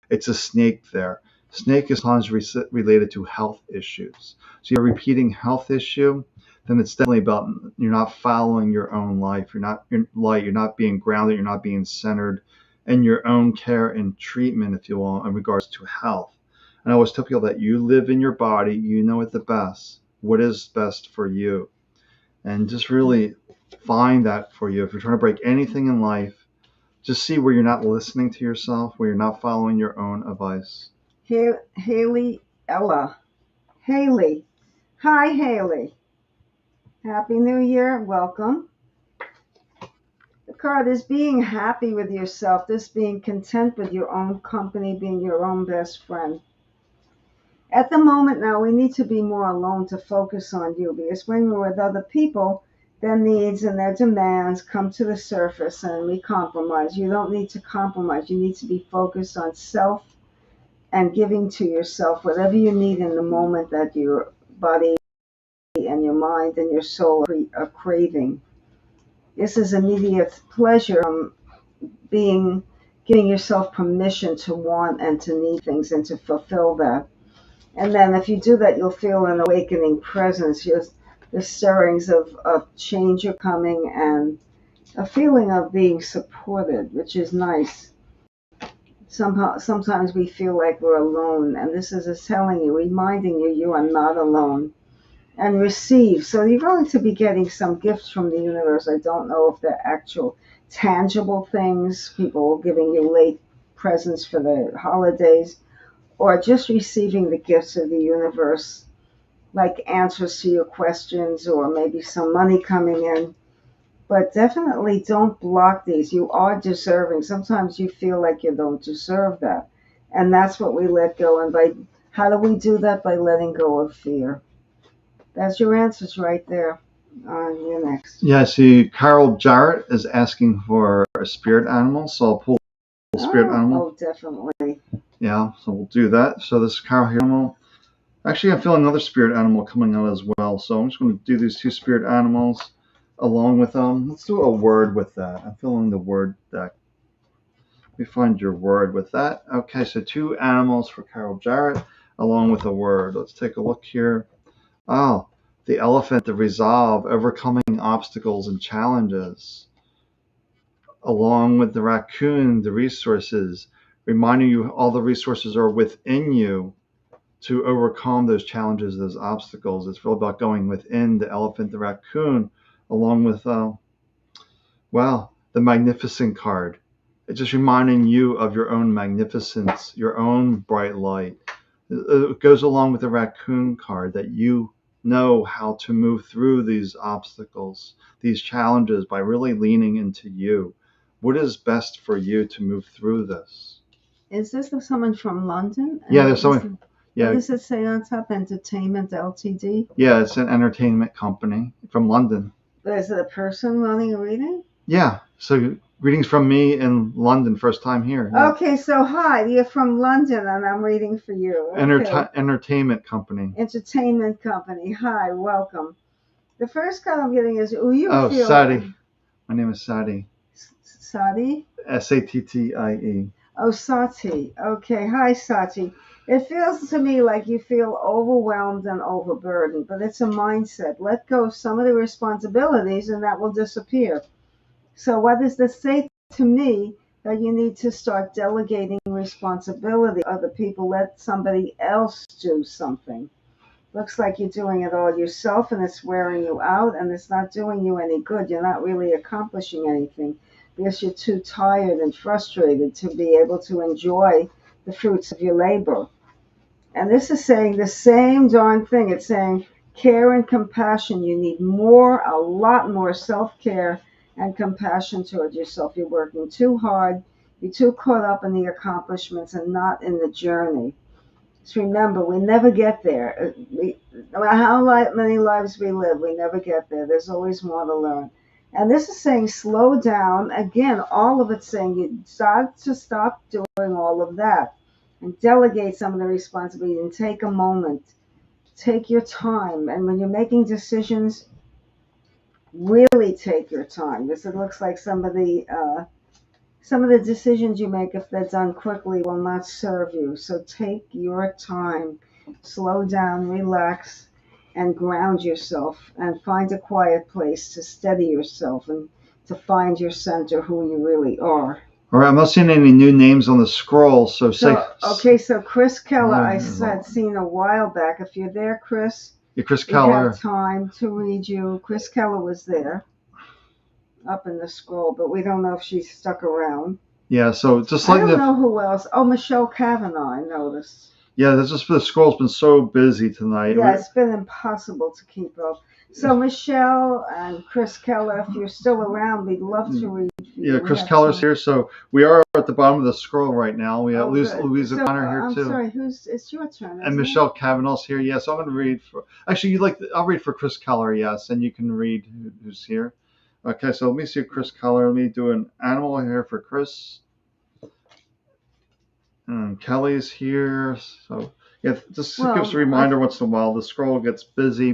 Speaker 1: it's a snake there. Snake is sometimes related to health issues. So you're repeating health issue, then it's definitely about you're not following your own life. You're not being grounded. You're not being centered in your own care and treatment, if you will, in regards to health. And I always tell people that you live in your body. You know it the best. what is best for you. And just really find that for you. If you're trying to break anything in life, just see where you're not listening to yourself, where you're not following your own advice.
Speaker 2: Haley Ella. Haley. Hi, Haley. Happy New Year. Welcome. The card is being happy with yourself, this being content with your own company, being your own best friend. At the moment now, we need to be more alone to focus on you, because when we're with other people, their needs and their demands come to the surface and we compromise. You don't need to compromise. You need to be focused on self and giving to yourself whatever you need in the moment that your body and your mind and your soul are craving. This is immediate pleasure from giving yourself permission to want and to need things and to fulfill that. And then if you do that, you'll feel an awakening presence. The stirrings of change are coming and a feeling of being supported, which is nice. Sometimes we feel like we're alone, and this is telling you, reminding you, you are not alone. And receive. So you're going to be getting some gifts from the universe. I don't know if they're actual tangible things, people giving you late presents for the holidays, or just receiving the gifts of the universe, like answers to your questions or maybe some money coming in. But definitely don't block these. You are deserving. Sometimes you feel like you don't deserve that. And that's what we let go. And how do we do that? By letting go of fear. That's your answers right there. You're next.
Speaker 1: Yeah, I see Carol Jarrett is asking for a spirit animal, so I'll pull a spirit animal.
Speaker 2: Oh, definitely.
Speaker 1: Yeah, so we'll do that. So this Carol here animal. Actually, I'm feeling another spirit animal coming out as well. So I'm just going to do these two spirit animals along with let's do a word with that. I'm feeling the word deck. Let me find your word with that. Okay, so two animals for Carol Jarrett along with a word. Let's take a look here. Oh, the elephant, the resolve, overcoming obstacles and challenges. Along with the raccoon, the resources, reminding you all the resources are within you to overcome those challenges, those obstacles. It's really about going within the elephant, the raccoon, along with, the magnificent card. It's just reminding you of your own magnificence, your own bright light. It goes along with the raccoon card that you know how to move through these obstacles, these challenges by really leaning into you. What is best for you to move through this?
Speaker 2: Is this someone from London?
Speaker 1: Yeah, there's someone. Yeah.
Speaker 2: What does it say on top? Entertainment Ltd?
Speaker 1: Yeah, it's an entertainment company from London.
Speaker 2: Is it a person running a reading?
Speaker 1: Yeah, so readings from me in London, first time here. Yeah.
Speaker 2: Okay, so hi, you're from London and I'm reading for you. Okay.
Speaker 1: Entertainment company.
Speaker 2: Entertainment company. Hi, welcome. The first card I'm getting is, feel...
Speaker 1: Sati. My name is Sati.
Speaker 2: Sati?
Speaker 1: Sattie.
Speaker 2: Oh, Sati. Okay, hi, Sati. It feels to me like you feel overwhelmed and overburdened, but it's a mindset. Let go of some of the responsibilities and that will disappear. So what does this say to me? That you need to start delegating responsibility to other people. Let somebody else do something. Looks like you're doing it all yourself and it's wearing you out and it's not doing you any good. You're not really accomplishing anything because you're too tired and frustrated to be able to enjoy the fruits of your labor. And this is saying the same darn thing. It's saying care and compassion. You need a lot more self-care and compassion towards yourself. You're working too hard. You're too caught up in the accomplishments and not in the journey. So remember, we never get there. No matter how many lives we live, we never get there. There's always more to learn. And this is saying slow down. Again, all of it's saying you start to stop doing all of that and delegate some of the responsibility and take a moment. Take your time. And when you're making decisions, really take your time. Because it looks like some of the decisions you make, if they're done quickly, will not serve you. So take your time. Slow down, relax, and ground yourself. And find a quiet place to steady yourself and to find your center, who you really are.
Speaker 1: All right, I'm not seeing any new names on the scroll, so
Speaker 2: Chris Keller, I had seen a while back. If you're there, Chris,
Speaker 1: Yeah, Chris
Speaker 2: we have
Speaker 1: Keller.
Speaker 2: time to read you. Chris Keller was there up in the scroll, but we don't know if she stuck around.
Speaker 1: Yeah, so just
Speaker 2: I
Speaker 1: like
Speaker 2: don't know who else. Oh, Michelle Kavanaugh, I noticed.
Speaker 1: yeah, that's just the scroll's been so busy tonight.
Speaker 2: Yeah, it's been impossible to keep up. So Michelle and Chris Keller, if you're still around, we'd love to read for you.
Speaker 1: Yeah,
Speaker 2: We
Speaker 1: Chris
Speaker 2: have
Speaker 1: Keller's
Speaker 2: time.
Speaker 1: here, so we are at the bottom of the scroll right now. We have
Speaker 2: Oh, good.
Speaker 1: Louise
Speaker 2: So
Speaker 1: O'Connor here
Speaker 2: I'm
Speaker 1: too,
Speaker 2: sorry. It's your turn,
Speaker 1: and
Speaker 2: isn't
Speaker 1: Michelle Kavanaugh's here. Yes, I'm going to read for. Actually, I'll read for Chris Keller. Yes, and you can read who's here. Okay, so let me see Chris Keller. Let me do an animal here for Chris. And Kelly's here. So yeah, just
Speaker 2: it?
Speaker 1: give us a reminder once in a while. The scroll gets busy.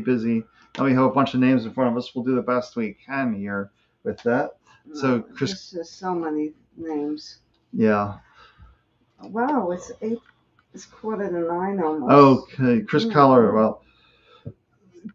Speaker 1: And we have a bunch of names in front of us. We'll do the best we can here with that. So Chris,
Speaker 2: There's just so many names.
Speaker 1: yeah.
Speaker 2: Wow, it's 8. It's 8:45 almost.
Speaker 1: Okay, Chris Keller. Well,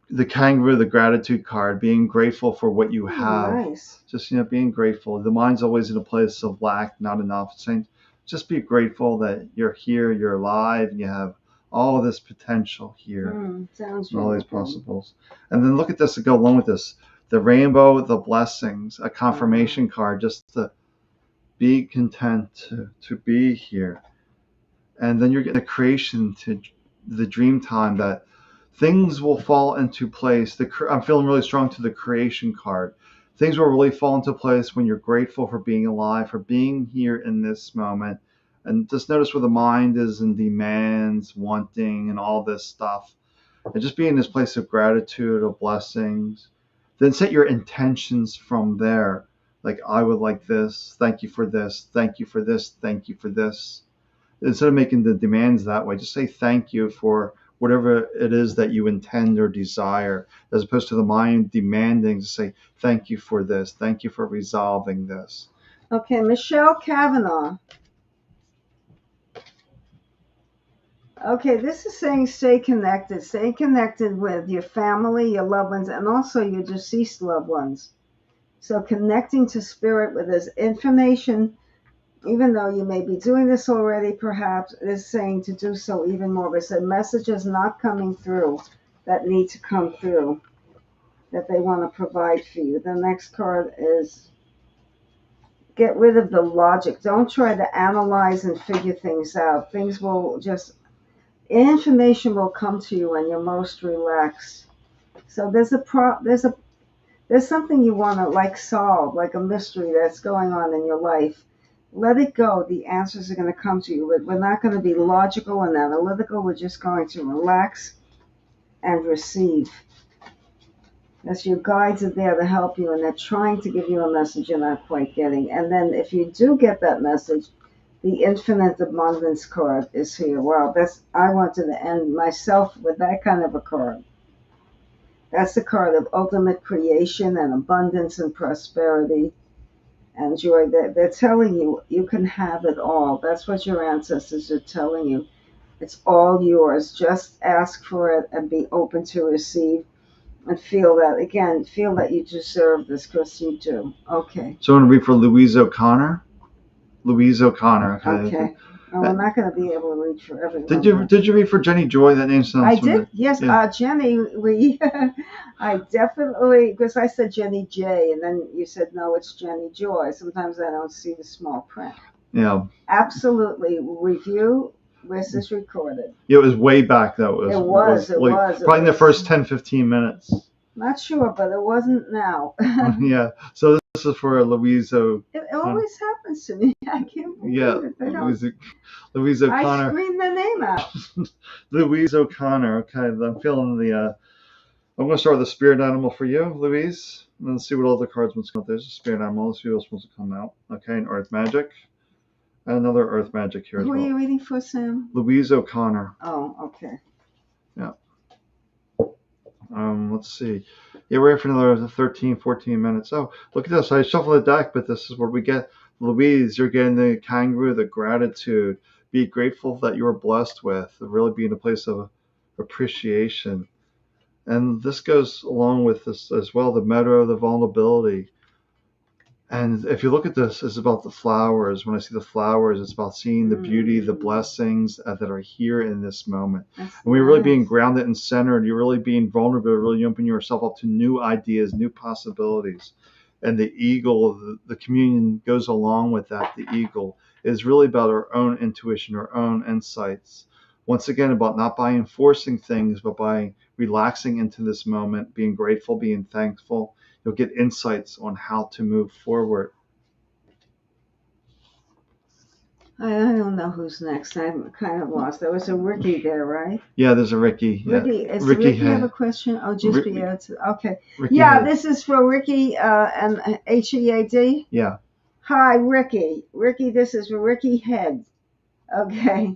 Speaker 1: the kangaroo, the gratitude card, being grateful for what you have.
Speaker 2: Nice.
Speaker 1: Just being grateful. The mind's always in a place of lack, not enough. Saying, just be grateful that you're here, you're alive, and you have all of this potential here,
Speaker 2: Sounds
Speaker 1: all
Speaker 2: really
Speaker 1: these
Speaker 2: good.
Speaker 1: possibles. And then look at this to go along with this: the rainbow, the blessings, a confirmation card, just to be content to be here. And then you're getting a creation to the dream time that things will fall into place. I'm feeling really strong to the creation card. Things will really fall into place when you're grateful for being alive, for being here in this moment. And just notice where the mind is in demands, wanting, and all this stuff. And just be in this place of gratitude, of blessings. Then set your intentions from there. Like, I would like this. Thank you for this. Thank you for this. Thank you for this. Instead of making the demands that way, just say thank you for whatever it is that you intend or desire, as opposed to the mind demanding to say thank you for this, thank you for resolving this.
Speaker 2: Okay, Michelle Kavanaugh. Okay, this is saying stay connected. Stay connected with your family, your loved ones, and also your deceased loved ones. So connecting to spirit with this information, even though you may be doing this already, perhaps it is saying to do so even more. But a message is not coming through that need to come through, that they want to provide for you. The next card is get rid of the logic. Don't try to analyze and figure things out. Things will just, information will come to you when you're most relaxed. So there's something you want to like solve, like a mystery that's going on in your life. Let it go. The answers are going to come to you. We're not going to be logical and analytical. We're just going to relax and receive. That's your guides are there to help you, and they're trying to give you a message you're not quite getting. And then if you do get that message, the infinite abundance card is here. Wow, I wanted to end myself with that kind of a card. That's the card of ultimate creation and abundance and prosperity and joy. They're telling you you can have it all. That's what your ancestors are telling you. It's all yours. Just ask for it and be open to receive. And feel that you deserve this, because you do. Okay.
Speaker 1: So I'm going to read for Louise O'Connor. Louise O'Connor.
Speaker 2: Okay. Well, I'm not going to be able to read for everyone.
Speaker 1: Did you read for Jenny Joy? That name sounds
Speaker 2: familiar. I did. Yes, yeah. Jenny. I definitely, because I said Jenny J, and then you said no, it's Jenny Joy. Sometimes I don't see the small print.
Speaker 1: Yeah.
Speaker 2: Absolutely. Review. This is recorded.
Speaker 1: Yeah, it was way back though.
Speaker 2: It was.
Speaker 1: Probably in the first 10-15 minutes.
Speaker 2: Not sure, but it wasn't now.
Speaker 1: Yeah. So this is for Louise O.
Speaker 2: It always happens to me. I can't believe it.
Speaker 1: Louise O'Connor.
Speaker 2: I screamed the name out.
Speaker 1: Louise O'Connor. Okay, I'm feeling the. I'm going to start with the spirit animal for you, Louise. And let's see what all the cards want to come out. There's a spirit animal. Let's see what else wants to come out. Okay, and Earth Magic. And another Earth Magic here as well.
Speaker 2: Who are you reading for, Sam?
Speaker 1: Louise O'Connor.
Speaker 2: Oh, okay.
Speaker 1: Yeah. Let's see. Yeah, we're here for another 13, 14 minutes. Oh, look at this. I shuffled the deck, but this is what we get. Louise, you're getting the kangaroo, the gratitude. Be grateful that you were blessed with. Really be in a place of appreciation. And this goes along with this as well, the meadow, the vulnerability. And if you look at this, it's about the flowers. When I see the flowers, it's about seeing the beauty, the blessings that are here in this moment.
Speaker 2: That's
Speaker 1: And we're really
Speaker 2: nice.
Speaker 1: being grounded and centered. You're really being vulnerable, really opening yourself up to new ideas, new possibilities. And the eagle, the communion goes along with that. The eagle is really about our own intuition, our own insights. Once again, about not by enforcing things, but by relaxing into this moment, being grateful, being thankful. You'll get insights on how to move forward.
Speaker 2: I don't know who's next. I'm kind of lost. There was a Ricky there, right?
Speaker 1: Yeah, there's a Ricky. Yeah.
Speaker 2: Ricky, does
Speaker 1: Ricky
Speaker 2: Ricky have a question? Oh, just be able to. Okay.
Speaker 1: Ricky
Speaker 2: Yeah,
Speaker 1: had-
Speaker 2: this is for Ricky and HEAD.
Speaker 1: Yeah.
Speaker 2: Hi, Ricky. Ricky, this is for Ricky Head. Okay.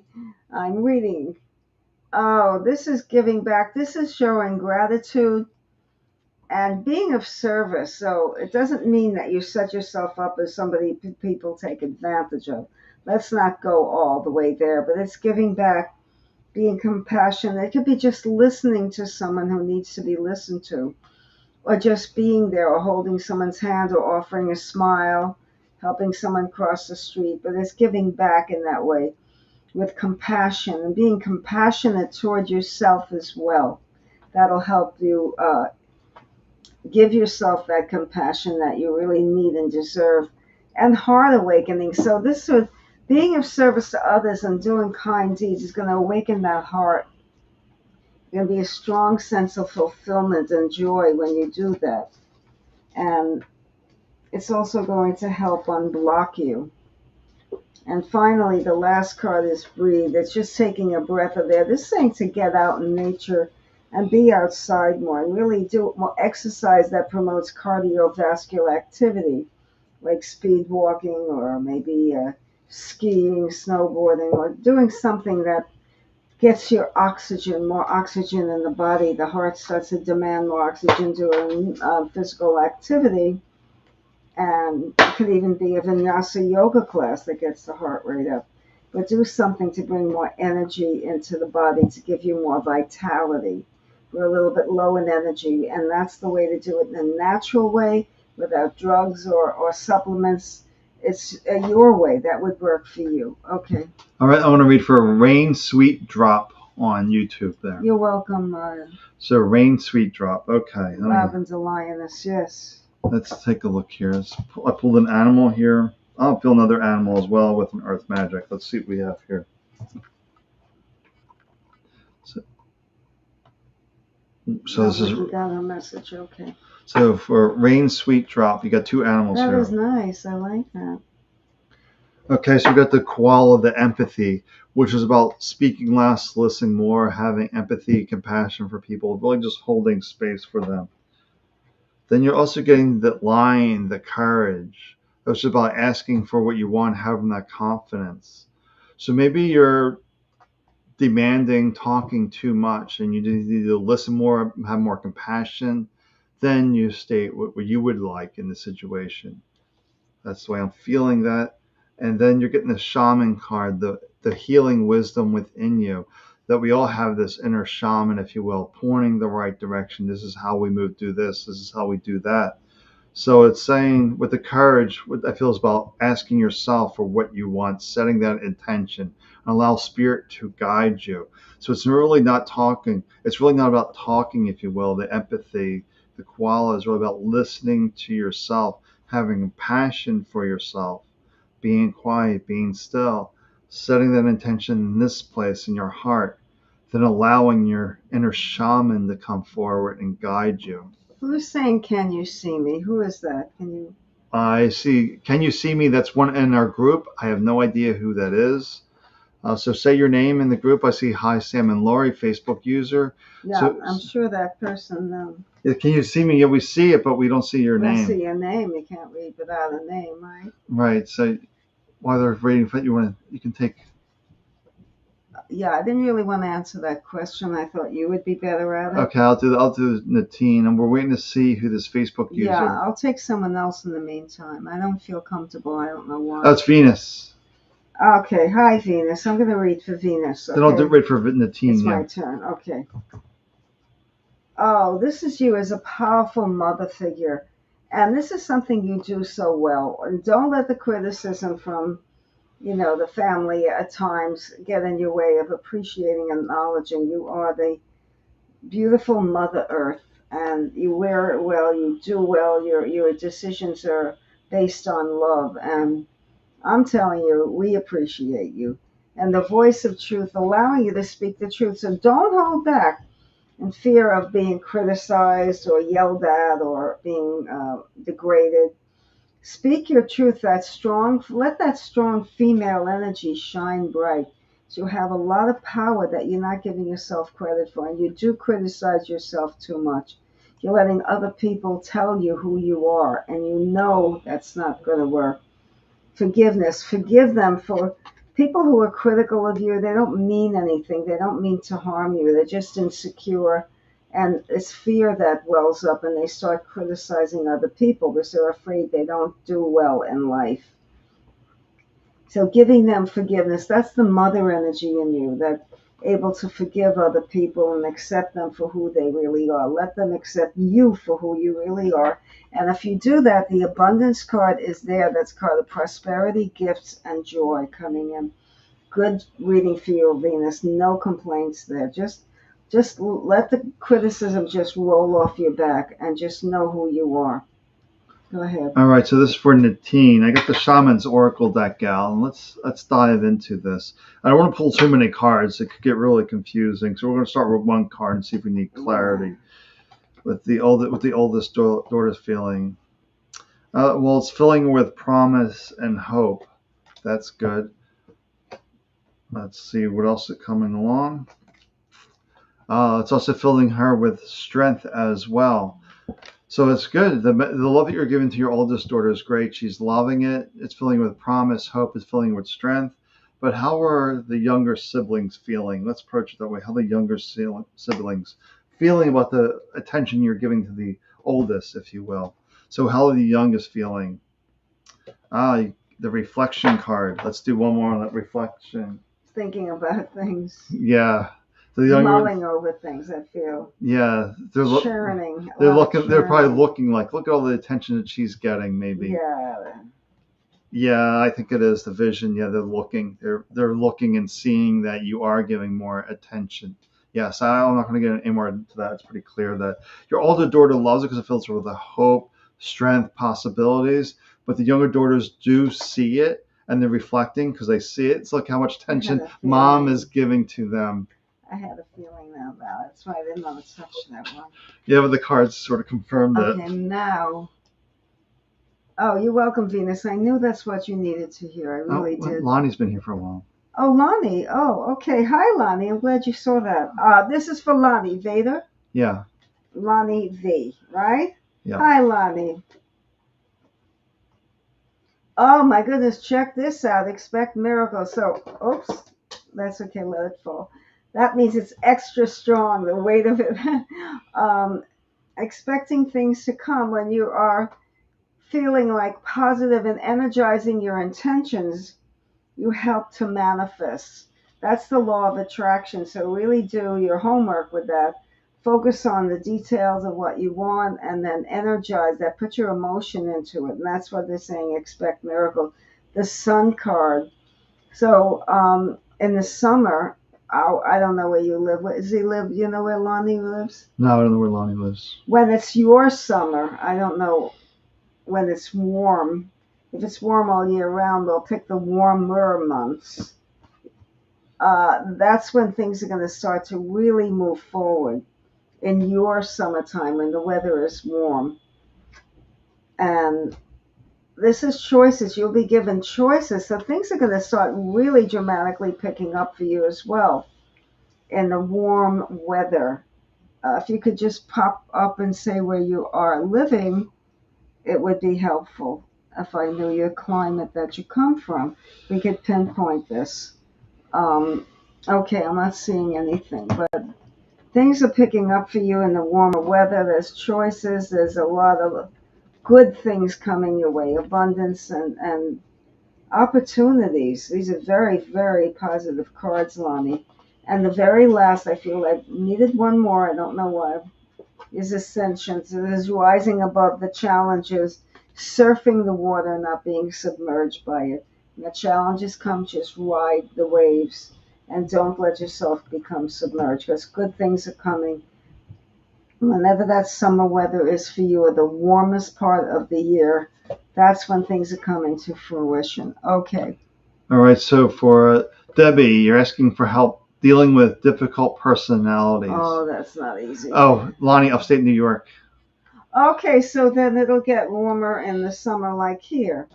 Speaker 2: I'm reading. Oh, this is giving back. This is showing gratitude and being of service. So it doesn't mean that you set yourself up as somebody people take advantage of. Let's not go all the way there, but it's giving back, being compassionate. It could be just listening to someone who needs to be listened to, or just being there, or holding someone's hand, or offering a smile, helping someone cross the street. But it's giving back in that way with compassion and being compassionate toward yourself as well. That'll help you give yourself that compassion that you really need and deserve, and heart awakening. So this would, being of service to others and doing kind deeds is going to awaken that heart. There's going to be a strong sense of fulfillment and joy when you do that. And it's also going to help unblock you. And finally, the last card is breathe. It's just taking a breath of air. This is saying to get out in nature and be outside more and really do more exercise that promotes cardiovascular activity, like speed walking or maybe skiing, snowboarding, or doing something that gets your oxygen, more oxygen in the body. The heart starts to demand more oxygen during physical activity. And it could even be a vinyasa yoga class that gets the heart rate up. But do something to bring more energy into the body, to give you more vitality. We're a little bit low in energy, and that's the way to do it in a natural way, without drugs or supplements. It's your way that would work for you. Okay.
Speaker 1: All right, I want to read for Rain Sweet Drop on YouTube there.
Speaker 2: You're welcome,
Speaker 1: So Rain Sweet Drop. Okay.
Speaker 2: Lavender Lioness, yes.
Speaker 1: Let's take a look here. I pulled an animal here. I'll feel another animal as well with an earth magic. Let's see what we have here. So this is.
Speaker 2: You got a message, okay.
Speaker 1: So for Rain Sweet Drop, you got two animals
Speaker 2: here.
Speaker 1: That
Speaker 2: is nice. I like that.
Speaker 1: Okay, so we got the koala, the empathy, which is about speaking less, listening more, having empathy, compassion for people, really just holding space for them. Then you're also getting the lion, the courage. That's about asking for what you want, having that confidence. So maybe you're demanding, talking too much, and you need to listen more, have more compassion. Then you state what you would like in the situation. That's the way I'm feeling that. And then you're getting the shaman card, the healing wisdom within you, that we all have this inner shaman, if you will, pointing the right direction. This is how we move through this. This is how we do that. So it's saying with the courage, what I feel is about asking yourself for what you want, setting that intention, and allow spirit to guide you. So it's really not talking. It's really not about talking, if you will. The empathy, the koala is really about listening to yourself, having passion for yourself, being quiet, being still, setting that intention in this place in your heart, then allowing your inner shaman to come forward and guide you.
Speaker 2: Who's saying, can you see me? Who is that? Can you?
Speaker 1: I see. Can you see me? That's one in our group. I have no idea who that is. So say your name in the group. I see Hi Sam and Lori, Facebook user.
Speaker 2: Yeah, so, I'm sure that person.
Speaker 1: Can you see me? Yeah, we see it, but we don't see your name.
Speaker 2: I see your name. You can't read without a name, right?
Speaker 1: Right. So while they're reading, you can take.
Speaker 2: Yeah, I didn't really want to answer that question. I thought you would be better at it.
Speaker 1: Okay, I'll do Ntin, and we're waiting to see who this Facebook user.
Speaker 2: Yeah, I'll take someone else in the meantime. I don't feel comfortable. I don't know why.
Speaker 1: Oh, it's Venus.
Speaker 2: Okay, hi Venus. I'm going to read for Venus. Okay?
Speaker 1: Then I'll read for Ntin.
Speaker 2: It's my turn. Okay. Oh, this is you as a powerful mother figure. And this is something you do so well. And don't let the criticism from, the family at times get in your way of appreciating and acknowledging you are the beautiful Mother Earth, and you wear it well, you do well, your decisions are based on love. And I'm telling you, we appreciate you. And the voice of truth, allowing you to speak the truth. So don't hold back in fear of being criticized or yelled at or being degraded. Speak your truth, that strong, let that strong female energy shine bright. So you have a lot of power that you're not giving yourself credit for, and you do criticize yourself too much. You're letting other people tell you who you are, and you know that's not going to work. Forgiveness, forgive them for people who are critical of you. They don't mean anything, they don't mean to harm you, they're just insecure, and it's fear that wells up, and they start criticizing other people because they're afraid they don't do well in life. So giving them forgiveness, that's the mother energy in you, that able to forgive other people and accept them for who they really are. Let them accept you for who you really are. And if you do that, the abundance card is there. That's called the prosperity, gifts, and joy coming in. Good reading for you, Venus. No complaints there. Just let the criticism just roll off your back and just know who you are. Go ahead.
Speaker 1: All right, so this is for Ntin. I got the Shaman's Oracle deck, gal, and let's dive into this. I don't want to pull too many cards; it could get really confusing. So we're going to start with one card and see if we need clarity with the oldest daughter's feeling. Well, it's filling with promise and hope. That's good. Let's see what else is coming along. It's also filling her with strength as well. So it's good. The love that you're giving to your oldest daughter is great. She's loving it. It's filling with promise. Hope is filling with strength. But how are the younger siblings feeling? Let's approach it that way. How are the younger siblings feeling about the attention you're giving to the oldest, if you will? So how are the youngest feeling? The reflection card. Let's do one more on that reflection.
Speaker 2: Thinking about things.
Speaker 1: Yeah. The younger,
Speaker 2: mulling over things, I feel.
Speaker 1: Yeah,
Speaker 2: churning.
Speaker 1: They're probably looking like, look at all the attention that she's getting. Maybe.
Speaker 2: Yeah.
Speaker 1: Yeah, I think it is the vision. Yeah, they're looking. They're looking and seeing that you are giving more attention. Yes, I'm not going to get any more into that. It's pretty clear that your older daughter loves it because it fills her with a hope, strength, possibilities. But the younger daughters do see it, and they're reflecting because they see it. It's like how much attention mom is giving to them.
Speaker 2: I had a feeling now about it. That's why I didn't want to touch that one.
Speaker 1: Yeah, but the cards sort of confirmed it.
Speaker 2: Okay, now. Oh, you're welcome, Venus. I knew that's what you needed to hear. I really did.
Speaker 1: Lonnie's been here for a while.
Speaker 2: Oh, Lonnie. Oh, okay. Hi, Lonnie. I'm glad you saw that. This is for Lonnie Vader.
Speaker 1: Yeah.
Speaker 2: Lonnie V, right?
Speaker 1: Yeah.
Speaker 2: Hi, Lonnie. Oh, my goodness. Check this out. Expect miracles. So, oops. That's okay. Let it fall. That means it's extra strong, the weight of it. Expecting things to come when you are feeling like positive and energizing your intentions, you help to manifest. That's the law of attraction. So really do your homework with that. Focus on the details of what you want and then energize that. Put your emotion into it. And that's what they're saying, expect miracles. The Sun card. So in the summer, I don't know where you live. Where does he live? You know where Lonnie lives?
Speaker 1: No, I don't know where Lonnie lives.
Speaker 2: When it's your summer, I don't know when it's warm. If it's warm all year round, they'll pick the warmer months. That's when things are going to start to really move forward in your summertime when the weather is warm. And this is choices. You'll be given choices. So things are going to start really dramatically picking up for you as well in the warm weather. If you could just pop up and say where you are living, it would be helpful. If I knew your climate that you come from, we could pinpoint this. Okay, I'm not seeing anything, but things are picking up for you in the warmer weather. There's choices. There's a lot of good things coming your way, abundance and opportunities. These are very, very positive cards, Lonnie. And the very last, I feel I needed one more. I don't know why. is ascension. So there's rising above the challenges, surfing the water, not being submerged by it. When the challenges come, just ride the waves and don't let yourself become submerged because good things are coming. Whenever that summer weather is for you, or the warmest part of the year, that's when things are coming to fruition. Okay.
Speaker 1: All right, so for Debbie, you're asking for help dealing with difficult personalities.
Speaker 2: Oh, that's not easy.
Speaker 1: Oh, Lonnie, upstate New York.
Speaker 2: Okay, so then it'll get warmer in the summer, like here,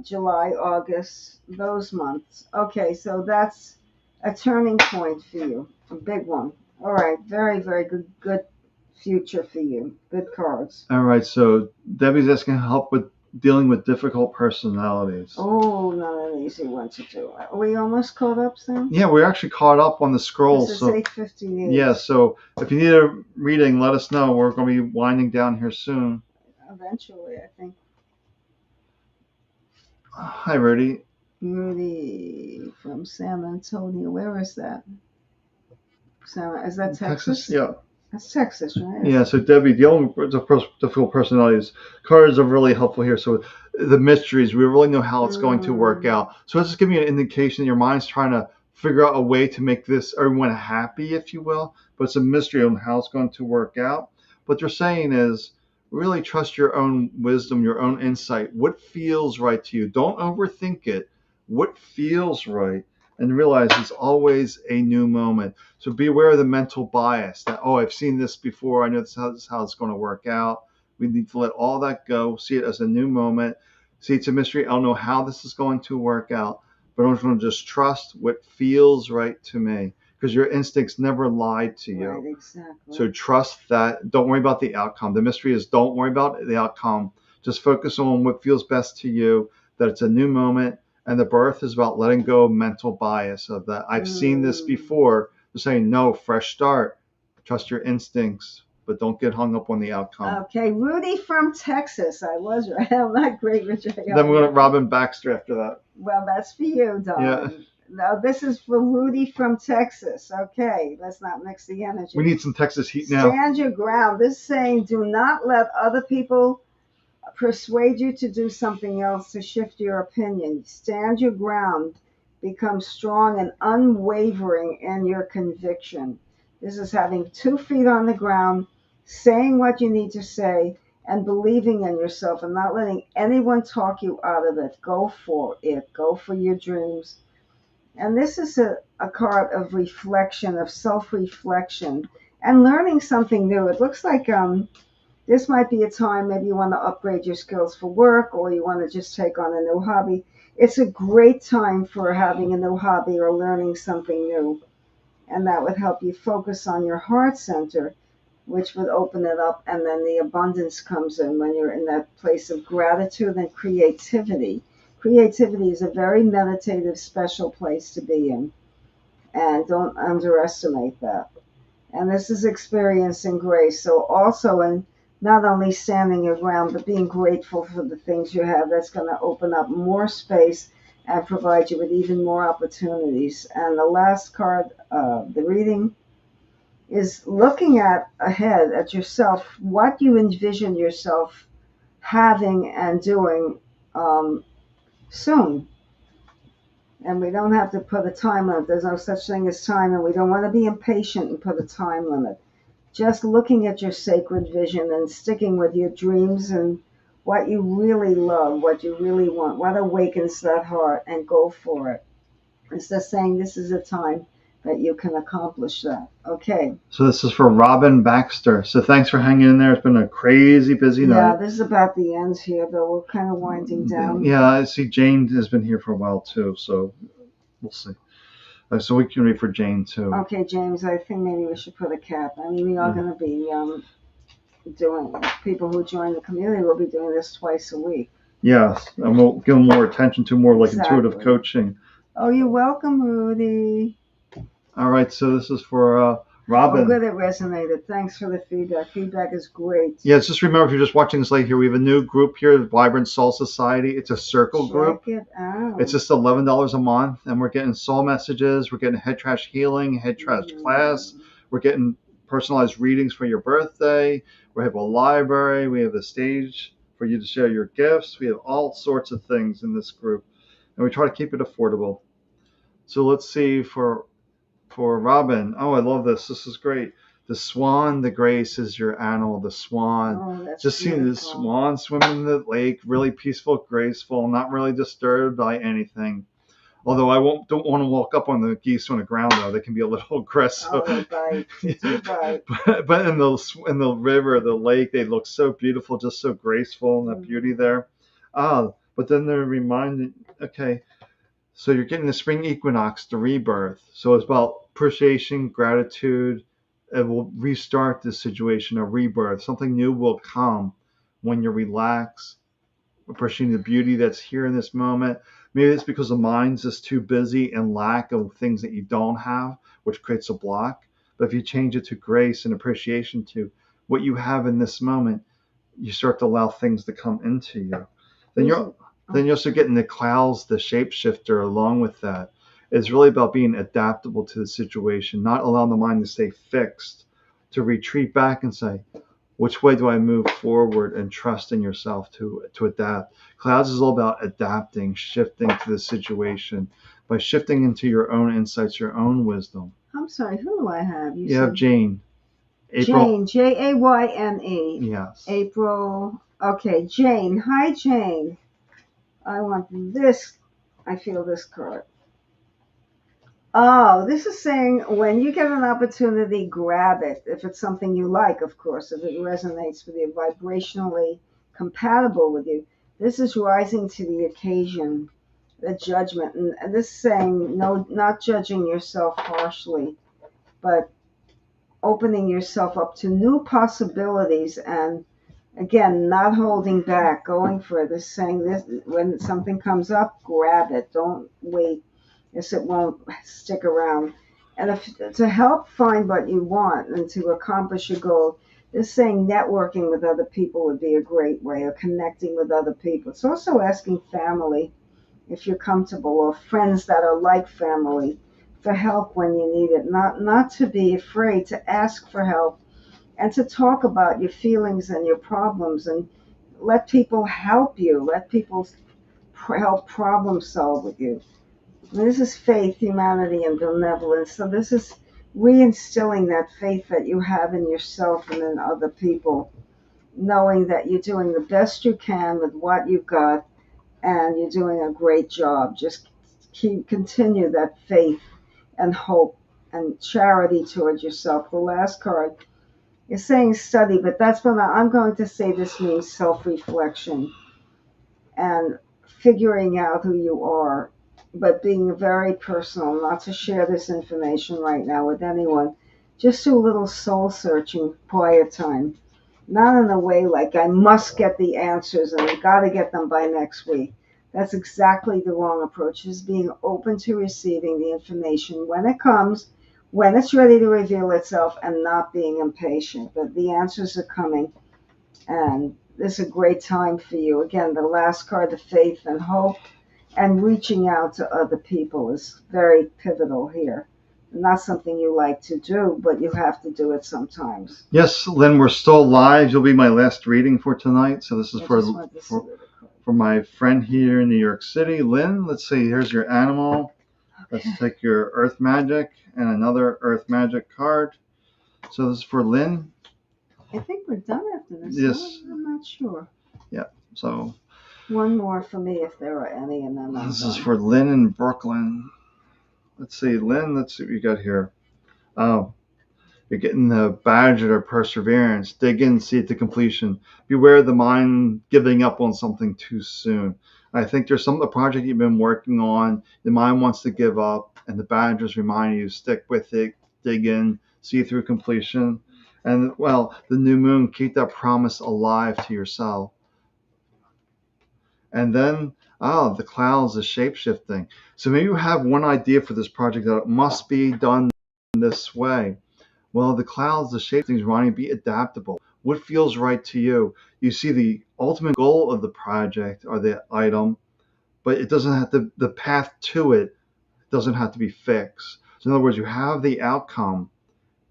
Speaker 2: July, August, those months. Okay, so that's a turning point for you, a big one. All right, very, very good future for you. Good cards.
Speaker 1: All right, so Debbie's asking help with dealing with difficult personalities.
Speaker 2: Oh, not an easy one to do. Are we almost caught up, Sam?
Speaker 1: Yeah, we're actually caught up on the scroll.
Speaker 2: This is 8:58.
Speaker 1: Yeah, so if you need a reading, let us know. We're going to be winding down here soon.
Speaker 2: Eventually, I think.
Speaker 1: Hi, Rudy.
Speaker 2: Rudy from San Antonio. Where is that? Is that Texas?
Speaker 1: Yeah.
Speaker 2: That's Texas, right?
Speaker 1: Yeah, so Debbie, dealing with difficult personalities, cards are really helpful here. So the mysteries, we really know how it's going to work out. So let's just give you an indication that your mind's trying to figure out a way to make this everyone happy, if you will. But it's a mystery on how it's going to work out. What they're saying is really trust your own wisdom, your own insight. What feels right to you? Don't overthink it. What feels right? And realize it's always a new moment. So be aware of the mental bias that, oh, I've seen this before. I know this is how it's going to work out. We need to let all that go. See it as a new moment. See, it's a mystery. I don't know how this is going to work out, but I'm going to just trust what feels right to me because your instincts never lied to you.
Speaker 2: Right, exactly.
Speaker 1: So trust that. Don't worry about the outcome. The mystery is don't worry about the outcome. Just focus on what feels best to you, that it's a new moment. And the birth is about letting go of mental bias of that. I've seen this before. They're saying, no, fresh start. Trust your instincts, but don't get hung up on the outcome.
Speaker 2: Okay, Rudy from Texas. I was right. I'm not great with your
Speaker 1: Then we're going to Robin Baxter after that.
Speaker 2: Well, that's for you, darling. Yeah. Now, this is for Rudy from Texas. Okay, let's not mix the energy.
Speaker 1: We need some Texas heat now.
Speaker 2: Stand your ground. This is saying do not let other people persuade you to do something else to shift your opinion. Stand your ground. Become strong and unwavering in your conviction. This is having 2 feet on the ground, saying what you need to say, and believing in yourself and not letting anyone talk you out of it. Go for it. Go for your dreams. And this is a card of reflection, of self-reflection, and learning something new. It looks like this might be a time maybe you want to upgrade your skills for work or you want to just take on a new hobby. It's a great time for having a new hobby or learning something new. And that would help you focus on your heart center, which would open it up. And then the abundance comes in when you're in that place of gratitude and creativity. Creativity is a very meditative, special place to be in. And don't underestimate that. And this is experiencing grace. So also in not only standing your ground, but being grateful for the things you have. That's going to open up more space and provide you with even more opportunities. And the last card, the reading, is looking ahead at yourself, what you envision yourself having and doing soon. And we don't have to put a time limit. There's no such thing as time, and we don't want to be impatient and put a time limit. Just looking at your sacred vision and sticking with your dreams and what you really love, what you really want, what awakens that heart, and go for it. It's just saying this is a time that you can accomplish that. Okay.
Speaker 1: So this is for Robin Baxter. So thanks for hanging in there. It's been a crazy busy night.
Speaker 2: Yeah, this is about the end here, though. We're kind of winding down.
Speaker 1: Yeah, I see Jane has been here for a while, too, so we'll see. So we can read for Jane, too.
Speaker 2: Okay, James, I think maybe we should put a cap. I mean, we are going to be doing, people who join the community will be doing this twice a week.
Speaker 1: Yes, and we'll give them more attention to more like intuitive coaching.
Speaker 2: Oh, you're welcome, Rudy.
Speaker 1: All right, so this is for Robin.
Speaker 2: Oh, good, it resonated. Thanks for the feedback. Feedback is great.
Speaker 1: Yes, just remember, if you're just watching this late here, we have a new group here, Vibrant Soul Society. It's a circle group.
Speaker 2: Check it out.
Speaker 1: It's just $11 a month, and we're getting soul messages. We're getting head trash healing, head trash class. We're getting personalized readings for your birthday. We have a library. We have a stage for you to share your gifts. We have all sorts of things in this group, and we try to keep it affordable. So let's see for Robin. Oh, I love this. This is great. The swan, the grace is your animal. The swan.
Speaker 2: Oh, that's
Speaker 1: Just seeing
Speaker 2: beautiful.
Speaker 1: the swan swimming in the lake, really peaceful, graceful, not really disturbed by anything. Although don't want to walk up on the geese on the ground though; they can be a little aggressive.
Speaker 2: Oh, they bite. They do bite.
Speaker 1: But in the river, the lake, they look so beautiful, just so graceful, and that beauty there. But then they're reminded. Okay, so you're getting the spring equinox, the rebirth. So it's about appreciation, gratitude. It will restart this situation, a rebirth. Something new will come when you relax, appreciating the beauty that's here in this moment. Maybe it's because the mind's just too busy and lack of things that you don't have, which creates a block. But if you change it to grace and appreciation to what you have in this moment, you start to allow things to come into you. Then you're also getting the clouds, the shapeshifter along with that. It's really about being adaptable to the situation, not allowing the mind to stay fixed, to retreat back and say, which way do I move forward, and trust in yourself to adapt. Clouds is all about adapting, shifting to the situation by shifting into your own insights, your own wisdom.
Speaker 2: I'm sorry, who do I have?
Speaker 1: You have Jane.
Speaker 2: April. Jane, Jayne.
Speaker 1: Yes.
Speaker 2: April. Okay, Jane. Hi, Jane. I want this. I feel this card. Oh, this is saying when you get an opportunity, grab it. If it's something you like, of course, if it resonates with you, vibrationally compatible with you. This is rising to the occasion, the judgment. And this is saying no, not judging yourself harshly, but opening yourself up to new possibilities and again, not holding back, going for it. This saying this when something comes up, grab it. Don't wait, as it won't stick around. And to help find what you want and to accomplish your goal, this saying networking with other people would be a great way of connecting with other people. It's also asking family, if you're comfortable, or friends that are like family, for help when you need it. Not to be afraid to ask for help and to talk about your feelings and your problems and let people help you. Let people help problem solve with you. And this is faith, humanity, and benevolence. So this is reinstilling that faith that you have in yourself and in other people, knowing that you're doing the best you can with what you've got and you're doing a great job. Just continue that faith and hope and charity towards yourself. The last card is saying study, but that's what I'm going to say this means self-reflection and figuring out who you are, but being very personal, not to share this information right now with anyone. Just do a little soul searching, quiet time. Not in a way like I must get the answers and I got to get them by next week. That's exactly the wrong approach, is being open to receiving the information when it comes, when it's ready to reveal itself, and not being impatient. But the answers are coming, and this is a great time for you. Again, the last card, the faith and hope, and reaching out to other people is very pivotal here. Not something you like to do, but you have to do it sometimes.
Speaker 1: Yes, Lynn, we're still live. You'll be my last reading for tonight. So this is for my friend here in New York City, Lynn. Let's see, here's your animal. Okay. Let's take your Earth Magic and another Earth Magic card. So this is for Lynn.
Speaker 2: I think we're done after this.
Speaker 1: Yes.
Speaker 2: I'm not sure.
Speaker 1: Yeah, so.
Speaker 2: One more for me if there are any, and then
Speaker 1: this is for Lynn in Brooklyn. Let's see, Lynn, let's see what you got here. Oh, you're getting the badge of perseverance. Dig in, see it to completion. Beware the mind giving up on something too soon. I think there's a project you've been working on. The mind wants to give up, and the badge is reminding you, stick with it, dig in, see it through completion. And, well, the new moon, keep that promise alive to yourself. And then, the clouds, the shape-shifting. So maybe you have one idea for this project that it must be done this way. Well, the clouds, the shape-shifting is wanting to be adaptable. What feels right to you? You see the ultimate goal of the project or the item, but it doesn't have to, the path to it doesn't have to be fixed. So in other words, you have the outcome,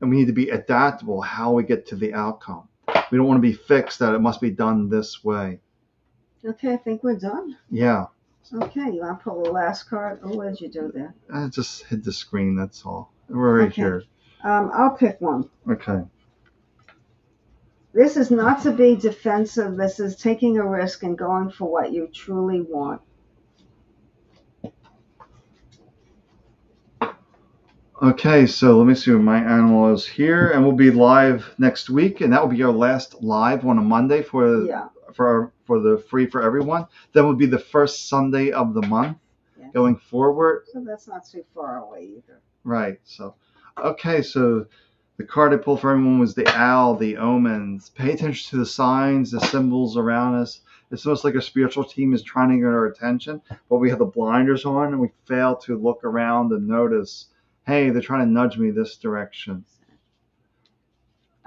Speaker 1: and we need to be adaptable how we get to the outcome. We don't want to be fixed that it must be done this way.
Speaker 2: Okay, I think we're done.
Speaker 1: Yeah.
Speaker 2: Okay, you want to pull the last card? Or what did you do there?
Speaker 1: I just hit the screen, that's all. We're right here.
Speaker 2: I'll pick one.
Speaker 1: Okay.
Speaker 2: This is not to be defensive. This is taking a risk and going for what you truly want.
Speaker 1: Okay, so let me see where my animal is here, and we'll be live next week, and that will be our last live on a Monday for the free for everyone. That will be the first Sunday of the month going forward.
Speaker 2: So that's not too far away either.
Speaker 1: Right. So, okay. So the card I pulled for everyone was the owl, the omens. Pay attention to the signs, the symbols around us. It's almost like a spiritual team is trying to get our attention, but we have the blinders on and we fail to look around and notice, hey, they're trying to nudge me this direction.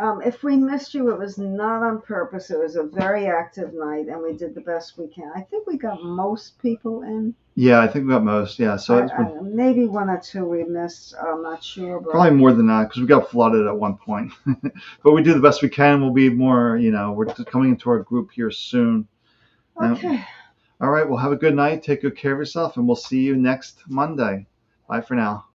Speaker 2: If we missed you, it was not on purpose. It was a very active night, and we did the best we can. I think we got most people in.
Speaker 1: Yeah, I think we got most. Yeah, so
Speaker 2: maybe one or two we missed. I'm not sure, but
Speaker 1: probably more than that because we got flooded at one point. But we do the best we can. We'll be more. We're coming into our group here soon.
Speaker 2: Okay.
Speaker 1: All right. Well, have a good night. Take good care of yourself, and we'll see you next Monday. Bye for now.